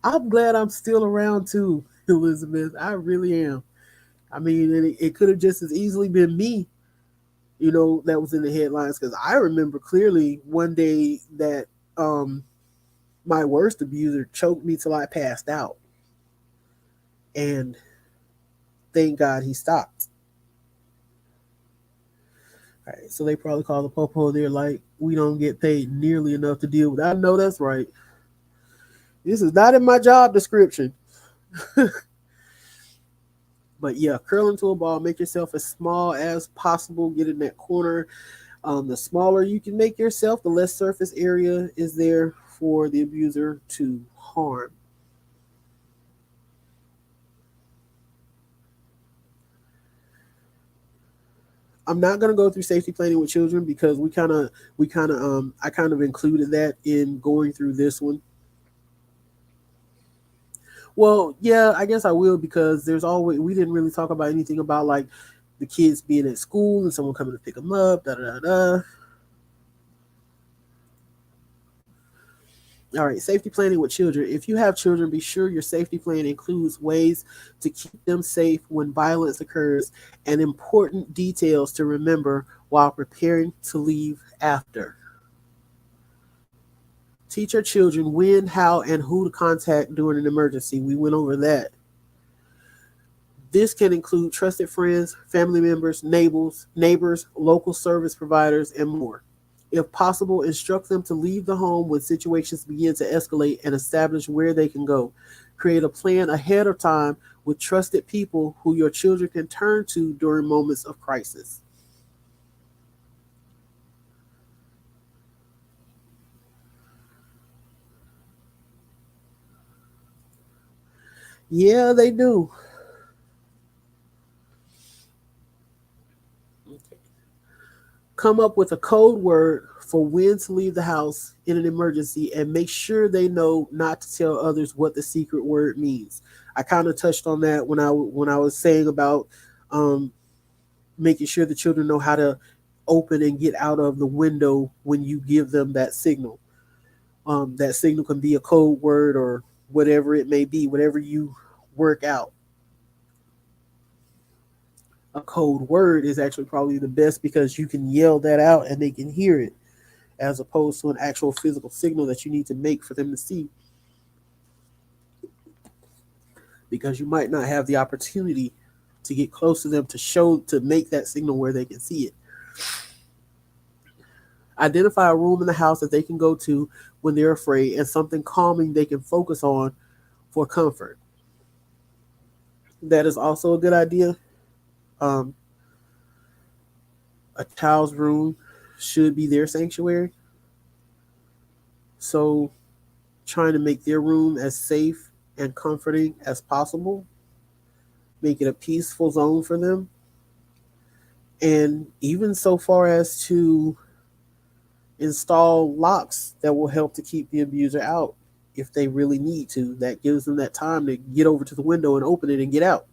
I'm glad I'm still around too, Elizabeth. I really am. I mean, it could have just as easily been me, that was in the headlines because I remember clearly one day that um, my worst abuser choked me till I passed out. And thank God he stopped. All right, so they probably call the popo. They're like, we don't get paid nearly enough to deal with. I know that's right. This is not in my job description. But yeah, curl into a ball. Make yourself as small as possible. Get in that corner. The smaller you can make yourself, the less surface area is there for the abuser to harm. I'm not going to go through safety planning with children because I kind of included that in going through this one. Well, yeah, I guess I will because there's always we didn't really talk about anything about like the kids being at school and someone coming to pick them up. Da da da da. All right, safety planning with children. If you have children, be sure your safety plan includes ways to keep them safe when violence occurs and important details to remember while preparing to leave after. Teach your children when, how, and who to contact during an emergency. We went over that. This can include trusted friends, family members, neighbors, local service providers, and more. If possible, instruct them to leave the home when situations begin to escalate and establish where they can go. Create a plan ahead of time with trusted people who your children can turn to during moments of crisis. Yeah, they do. Come up with a code word for when to leave the house in an emergency and make sure they know not to tell others what the secret word means. I kind of touched on that when I was saying about um, making sure the children know how to open and get out of the window when you give them that signal. That signal can be a code word or whatever it may be, whatever you work out. A code word is actually probably the best because you can yell that out and they can hear it as opposed to an actual physical signal that you need to make for them to see because you might not have the opportunity to get close to them to make that signal where they can see it. Identify a room in the house that they can go to when they're afraid and something calming they can focus on for comfort. That is also a good idea. Um, a child's room should be their sanctuary. So, trying to make their room as safe and comforting as possible. Make it a peaceful zone for them. And even so far as to install locks that will help to keep the abuser out if they really need to. That gives them that time to get over to the window and open it and get out.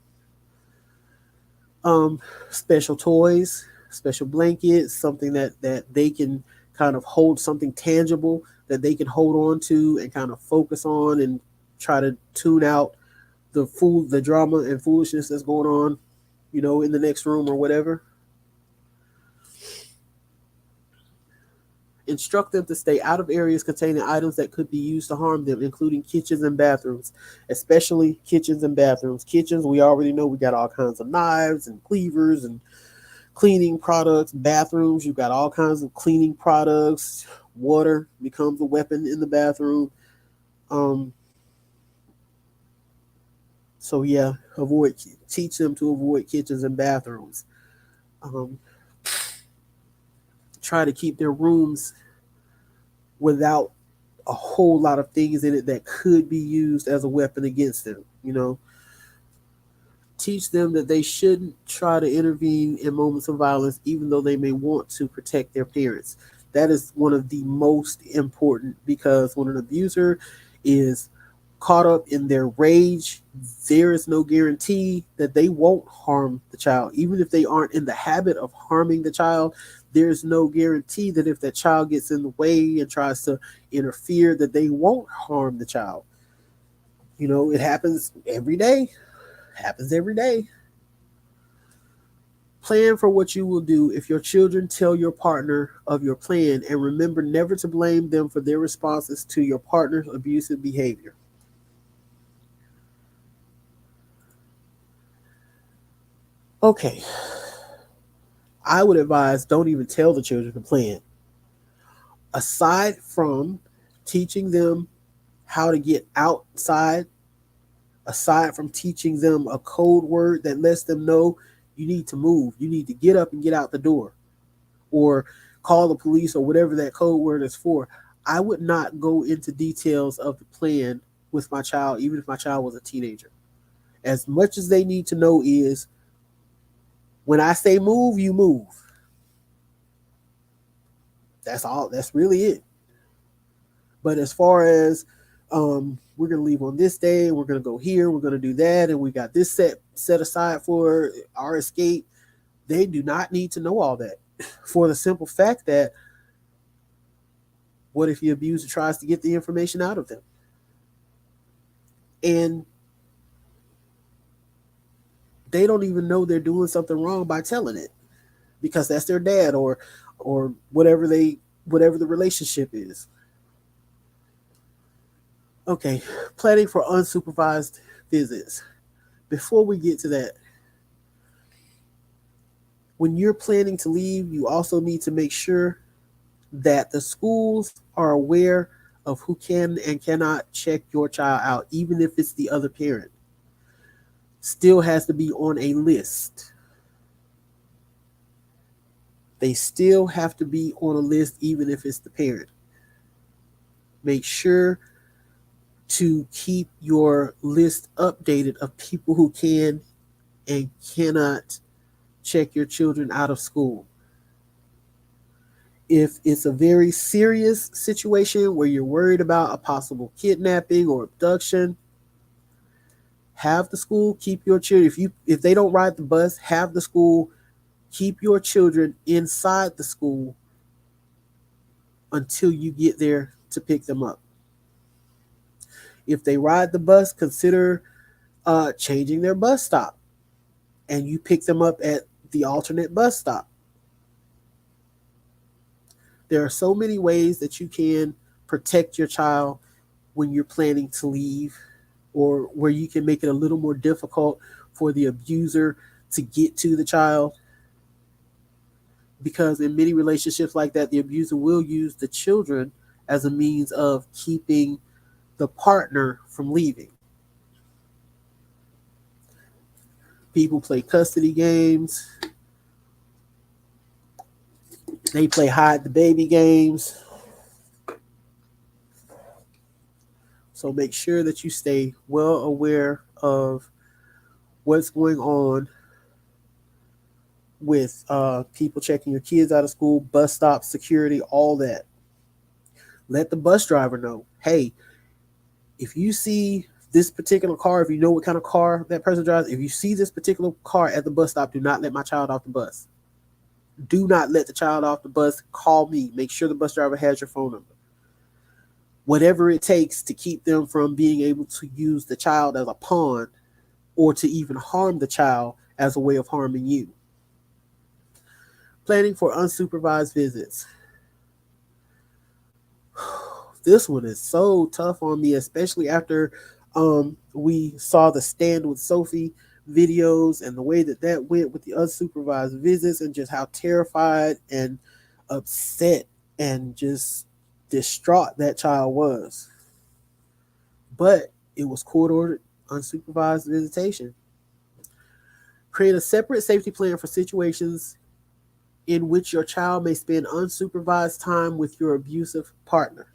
Special toys, special blankets, something that they can kind of hold, something tangible that they can hold on to and kind of focus on and try to tune out the drama and foolishness that's going on, in the next room or whatever. Instruct them to stay out of areas containing items that could be used to harm them, including kitchens and bathrooms, especially kitchens and bathrooms. Kitchens, we already know we got all kinds of knives and cleavers and cleaning products. Bathrooms, you've got all kinds of cleaning products. Water becomes a weapon in the bathroom. So yeah, teach them to avoid kitchens and bathrooms. Try to keep their rooms without a whole lot of things in it that could be used as a weapon against them. Teach them that they shouldn't try to intervene in moments of violence, even though they may want to protect their parents. That is one of the most important, because when an abuser is caught up in their rage, there is no guarantee that they won't harm the child. Even if they aren't in the habit of harming the child, there's no guarantee that if that child gets in the way and tries to interfere, that they won't harm the child. It happens every day. Plan for what you will do if your children tell your partner of your plan, and remember never to blame them for their responses to your partner's abusive behavior. Okay. I would advise don't even tell the children the plan. Aside from teaching them how to get outside, aside from teaching them a code word that lets them know you need to move, you need to get up and get out the door, or call the police, or whatever that code word is for, I would not go into details of the plan with my child, even if my child was a teenager. As much as they need to know is, when I say move, you move. That's all. That's really it. But as far as we're going to leave on this day, we're going to go here, we're going to do that, and we got this set aside for our escape, they do not need to know all that, for the simple fact that what if the abuser tries to get the information out of them? And they don't even know they're doing something wrong by telling it, because that's their dad or whatever the relationship is. Okay, planning for unsupervised visits. Before we get to that, when you're planning to leave, you also need to make sure that the schools are aware of who can and cannot check your child out, even if it's the other parent. Still has to be on a list. They still have to be on a list, even if it's the parent. Make sure to keep your list updated of people who can and cannot check your children out of school. If it's a very serious situation where you're worried about a possible kidnapping or abduction, have the school keep your children. If they don't ride the bus, have the school keep your children inside the school until you get there to pick them up. If they ride the bus, consider changing their bus stop, and you pick them up at the alternate bus stop. There are so many ways that you can protect your child when you're planning to leave, or where you can make it a little more difficult for the abuser to get to the child. Because in many relationships like that, the abuser will use the children as a means of keeping the partner from leaving. People play custody games. They play hide the baby games. So make sure that you stay well aware of what's going on with people checking your kids out of school, bus stops, security, all that. Let the bus driver know, hey, if you see this particular car, if you know what kind of car that person drives, if you see this particular car at the bus stop, do not let my child off the bus. Do not let the child off the bus. Call me. Make sure the bus driver has your phone number. Whatever it takes to keep them from being able to use the child as a pawn or to even harm the child as a way of harming you. Planning for unsupervised visits. This one is so tough on me, especially after we saw the Stand with Sophie videos and the way that that went with the unsupervised visits and just how terrified and upset and just distraught that child was. But it was court ordered unsupervised visitation. Create a separate safety plan for situations in which your child may spend unsupervised time with your abusive partner.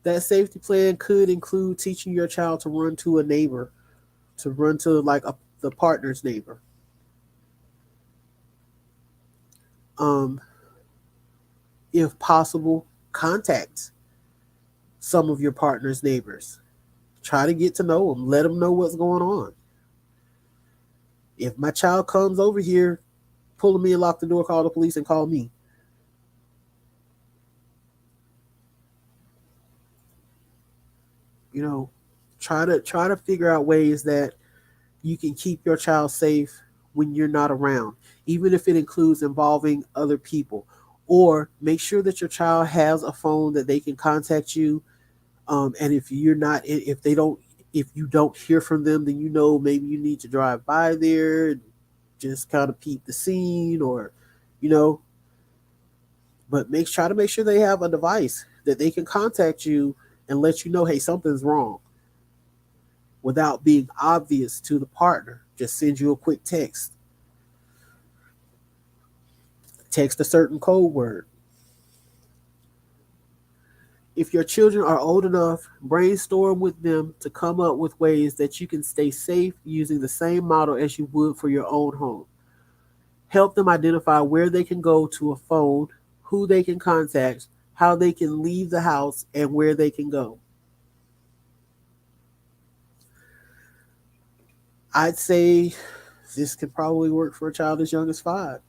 That safety plan could include teaching your child to run to a neighbor, to run to the partner's neighbor. If possible, contact some of your partner's neighbors. Try to get to know them. Let them know what's going on. If my child comes over here, pull me and lock the door, call the police, and call me. You know, try to figure out ways that you can keep your child safe when you're not around, even if it includes involving other people. Or make sure that your child has a phone that they can contact you. And if you're not, if you don't hear from them, then you know maybe you need to drive by there and just kind of peep the scene, or you know. But try to make sure they have a device that they can contact you and let you know, hey, something's wrong, without being obvious to the partner. Just send you a quick text. Text a certain code word. If your children are old enough, brainstorm with them to come up with ways that you can stay safe using the same model as you would for your own home. Help them identify where they can go to a phone, who they can contact, how they can leave the house, and where they can go. I'd say this could probably work for a child as young as 5.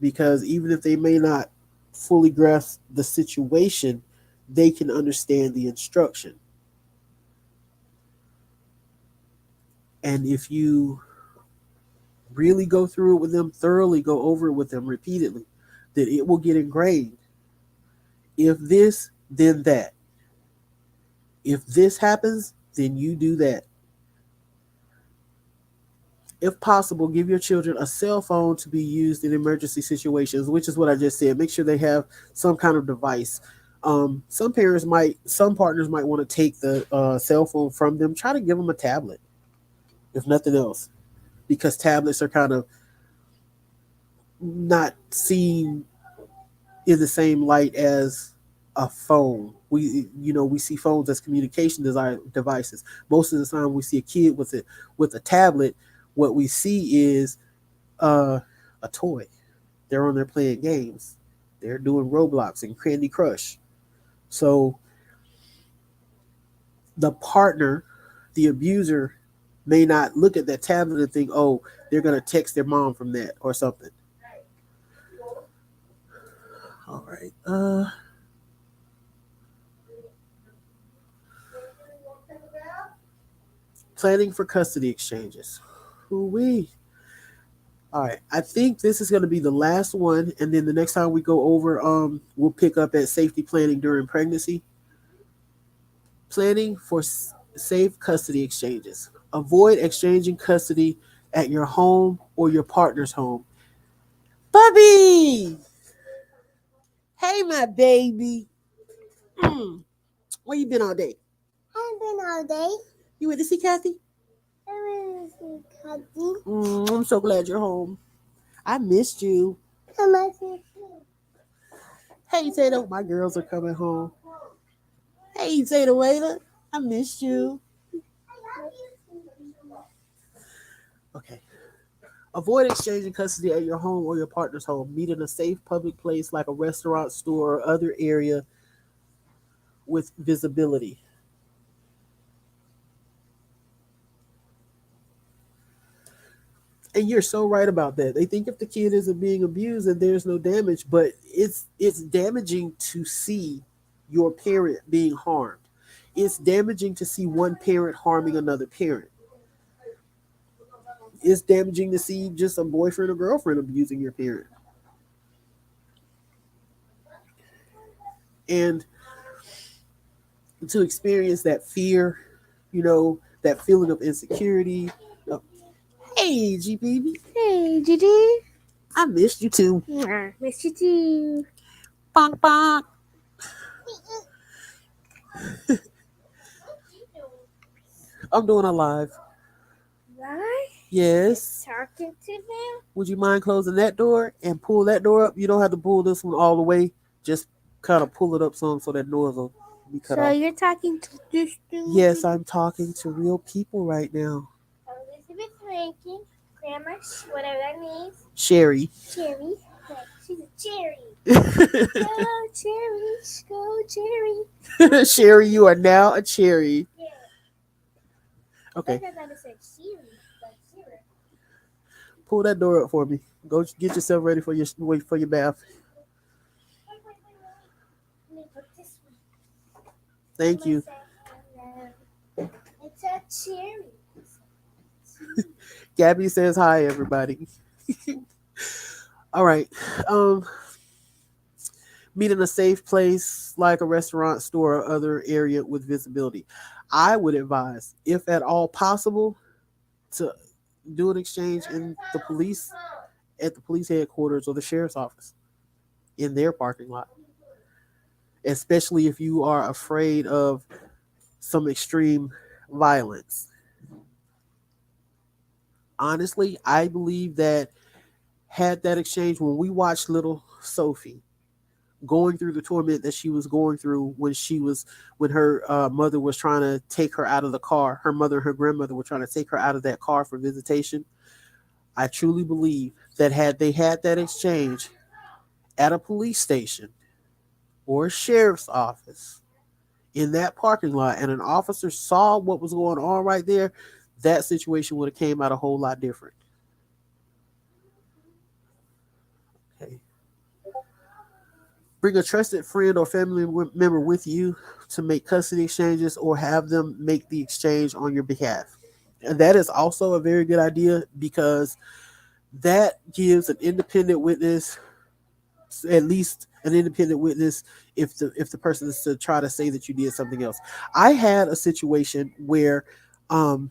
Because even if they may not fully grasp the situation, they can understand the instruction. And if you really go through it with them, thoroughly go over it with them repeatedly, then it will get ingrained. If this, then that. If this happens, then you do that. If possible, give your children a cell phone to be used in emergency situations, which is what I just said. Make sure they have some kind of device. Some partners might want to take the cell phone from them. Try to give them a tablet, if nothing else, because tablets are kind of not seen in the same light as a phone. We see phones as communication devices. Most of the time, we see a kid with a tablet. What we see is a toy. They're on there playing games. They're doing Roblox and Candy Crush. So the partner, the abuser, may not look at that tablet and think, oh, they're going to text their mom from that or something. All right. Planning for custody exchanges. Ooh-wee. All right. I think this is going to be the last one. And then the next time we go over, we'll pick up at safety planning during pregnancy. Planning for safe custody exchanges. Avoid exchanging custody at your home or your partner's home. Bubby! Hey, my baby. Where you been all day? I've been all day. You went to see Kathy? I went to see Kathy. I'm so glad you're home. I missed you. I miss you too. Hey, Tato, my girls are coming home. Hey, Tato Waiter, I missed you. Okay. Avoid exchanging custody at your home or your partner's home. Meet in a safe public place like a restaurant, store, or other area with visibility. And you're so right about that. They think if the kid isn't being abused and there's no damage, but it's damaging to see your parent being harmed. It's damaging to see one parent harming another parent. It's damaging to see just a boyfriend or girlfriend abusing your parent. And to experience that fear, that feeling of insecurity. Of, hey, G baby, Hey, Gigi. I missed you too. Yeah, miss you too. Bonk bonk. I'm doing a live. Right? Yes. Talking to them. Would you mind closing that door and pull that door up? You don't have to pull this one all the way. Just kind of pull it up some so that noise will be cut So off. you're talking to this dude? Yes, I'm talking to real people right now. Elizabeth Rankin, Grandma, whatever that means. Sherry. Cherry. She's a cherry. Go cherries, go cherry. Sherry, you are now a cherry. Yeah. Okay. I thought it said Siri, like Siri. Pull that door up for me. Go get yourself ready for your bath. Let me put this one. Thank you. It's a cherry. Gabby says hi, everybody. All right. Um, Meet in a safe place like a restaurant, store, or other area with visibility. I would advise, if at all possible, to do an exchange in the police at the police headquarters or the sheriff's office in their parking lot. Especially if you are afraid of some extreme violence. Honestly, I believe that had that exchange when we watched little Sophie going through the torment that she was going through when her mother was trying to take her out of the car. Her mother and her grandmother were trying to take her out of that car for visitation. I truly believe that had they had that exchange at a police station or a sheriff's office in that parking lot and an officer saw what was going on right there, that situation would have came out a whole lot different. Okay. Bring a trusted friend or family member with you to make custody exchanges or have them make the exchange on your behalf. And that is also a very good idea because that gives an independent witness, at least an independent witness, if the person is to try to say that you did something else. I had a situation um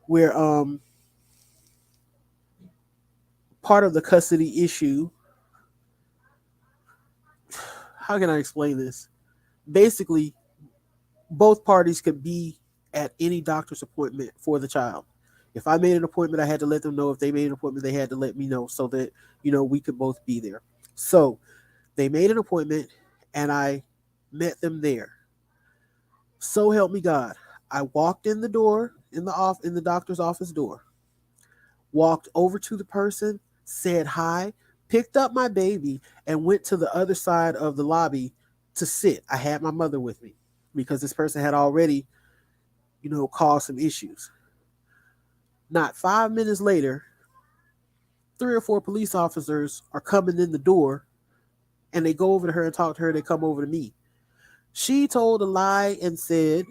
where part of the custody issue, how can I explain this? Basically, both parties could be at any doctor's appointment for the child. If I made an appointment, I had to let them know. If they made an appointment, they had to let me know so that we could both be there. So they made an appointment, and I met them there. So help me God. I walked in the door in the doctor's office door. Walked over to the person, said hi, picked up my baby, and went to the other side of the lobby to sit. I had my mother with me because this person had already caused some issues. Not 5 minutes later, 3 or 4 police officers are coming in the door and they go over to her and talk to her. They come over to me. She told a lie and said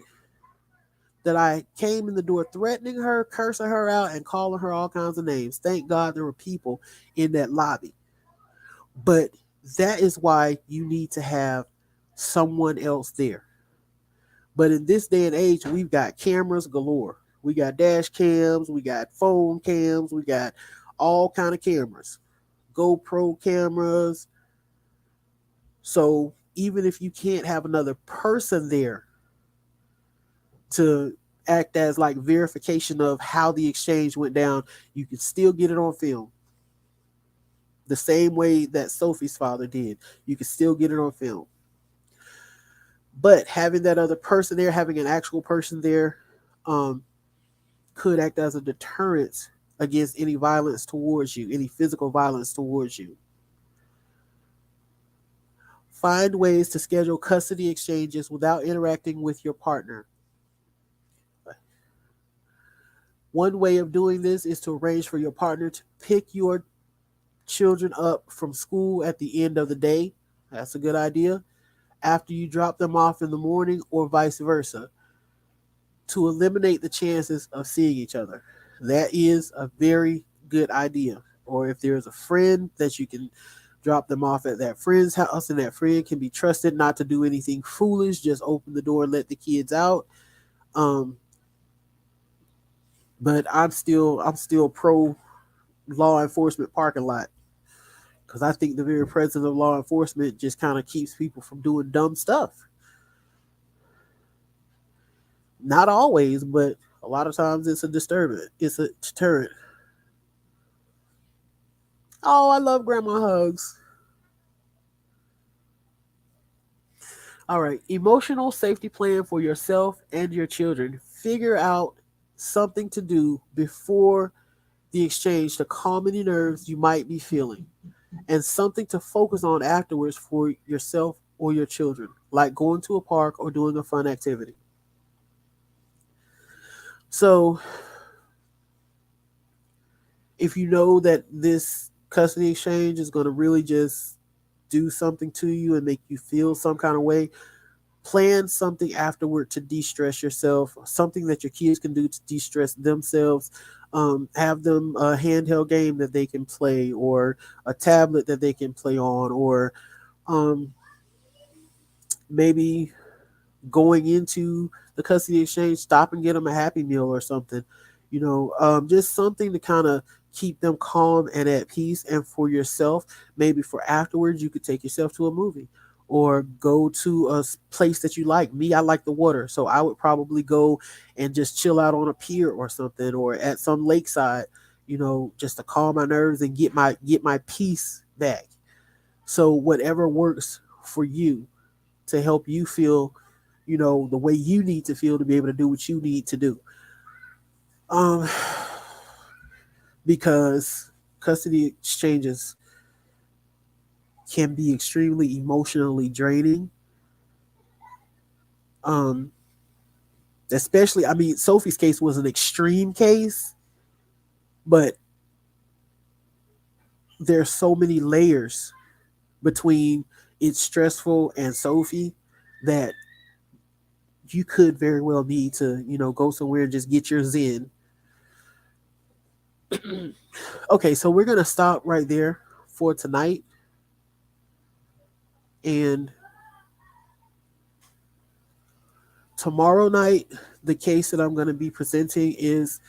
that I came in the door threatening her, cursing her out, and calling her all kinds of names. Thank God there were people in that lobby. But that is why you need to have someone else there. But in this day and age, we've got cameras galore. We got dash cams, we got phone cams, we got all kind of cameras, GoPro cameras. So even if you can't have another person there to act as like verification of how the exchange went down, you can still get it on film. the same way that Sophie's father did. You can still get it on film. But having that other person there, having an actual person there, um, could act as a deterrent against any violence towards you, any physical violence towards you. Find ways to schedule custody exchanges without interacting with your partner. One way of doing this is to arrange for your partner to pick your children up from school at the end of the day. That's a good idea. After you drop them off in the morning, or vice versa, to eliminate the chances of seeing each other. That is a very good idea. Or if there's a friend that you can drop them off at that friend's house and that friend can be trusted not to do anything foolish, just open the door and let the kids out. Um, but I'm still pro law enforcement parking lot, because I think the very presence of law enforcement just kind of keeps people from doing dumb stuff. Not always, but a lot of times it's a disturbance. It's a deterrent. Oh, I love grandma hugs. All right, emotional safety plan for yourself and your children. Figure out something to do before the exchange to calm any nerves you might be feeling, and something to focus on afterwards for yourself or your children, like going to a park or doing a fun activity. So, if you know that this custody exchange is going to really just do something to you and make you feel some kind of way, plan something afterward to de-stress yourself, something that your kids can do to de-stress themselves. Have them a handheld game that they can play, or a tablet that they can play on, or um, maybe going into the custody exchange, stop and get them a Happy Meal or something. Just something to kind of keep them calm and at peace. And for yourself, maybe for afterwards, you could take yourself to a movie or go to a place that you like. Me, I like the water, so I would probably go and just chill out on a pier or something, or at some lakeside, just to calm my nerves and get my peace back. So whatever works for you to help you feel, the way you need to feel to be able to do what you need to do. Um, because custody exchanges can be extremely emotionally draining. Um, Especially, I mean, Sophie's case was an extreme case, but there's so many layers between it's stressful and Sophie that you could very well need to, go somewhere and just get your zen. Okay, so we're gonna stop right there for tonight, and tomorrow night, the case that I'm going to be presenting is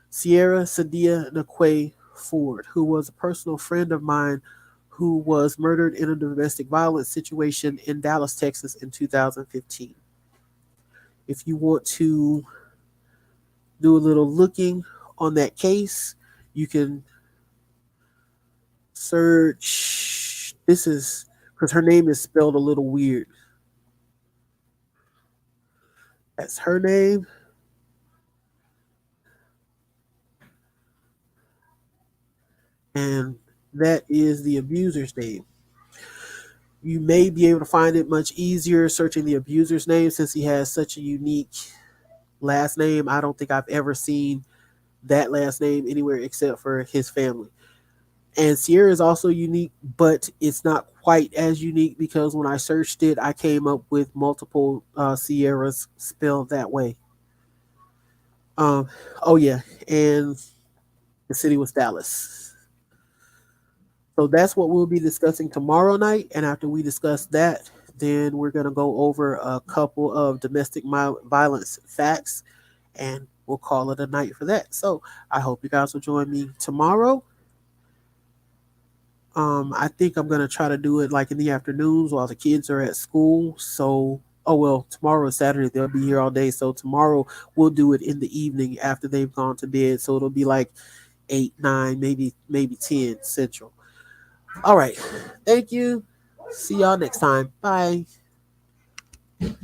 Sierra Sadia Nakwe Ford, who was a personal friend of mine who was murdered in a domestic violence situation in Dallas, Texas in 2015. If you want to do a little looking on that case, you can search. This is because her name is spelled a little weird. That's her name, and that is the abuser's name. You may be able to find it much easier searching the abuser's name, since he has such a unique last name. I don't think I've ever seen that last name anywhere except for his family. And Sierra is also unique, but it's not quite as unique, because when I searched it, I came up with multiple Sierras spelled that way. Um, oh yeah, and the city was Dallas. So that's what we'll be discussing tomorrow night. And after we discuss that, then we're going to go over a couple of domestic violence facts, and we'll call it a night for that. So I hope you guys will join me tomorrow. I think I'm going to try to do it like in the afternoons while the kids are at school. So, oh, well, tomorrow is Saturday. They'll be here all day. So tomorrow we'll do it in the evening after they've gone to bed. So it'll be like 8, 9, maybe 10 Central. All right. Thank you. See y'all next time. Bye.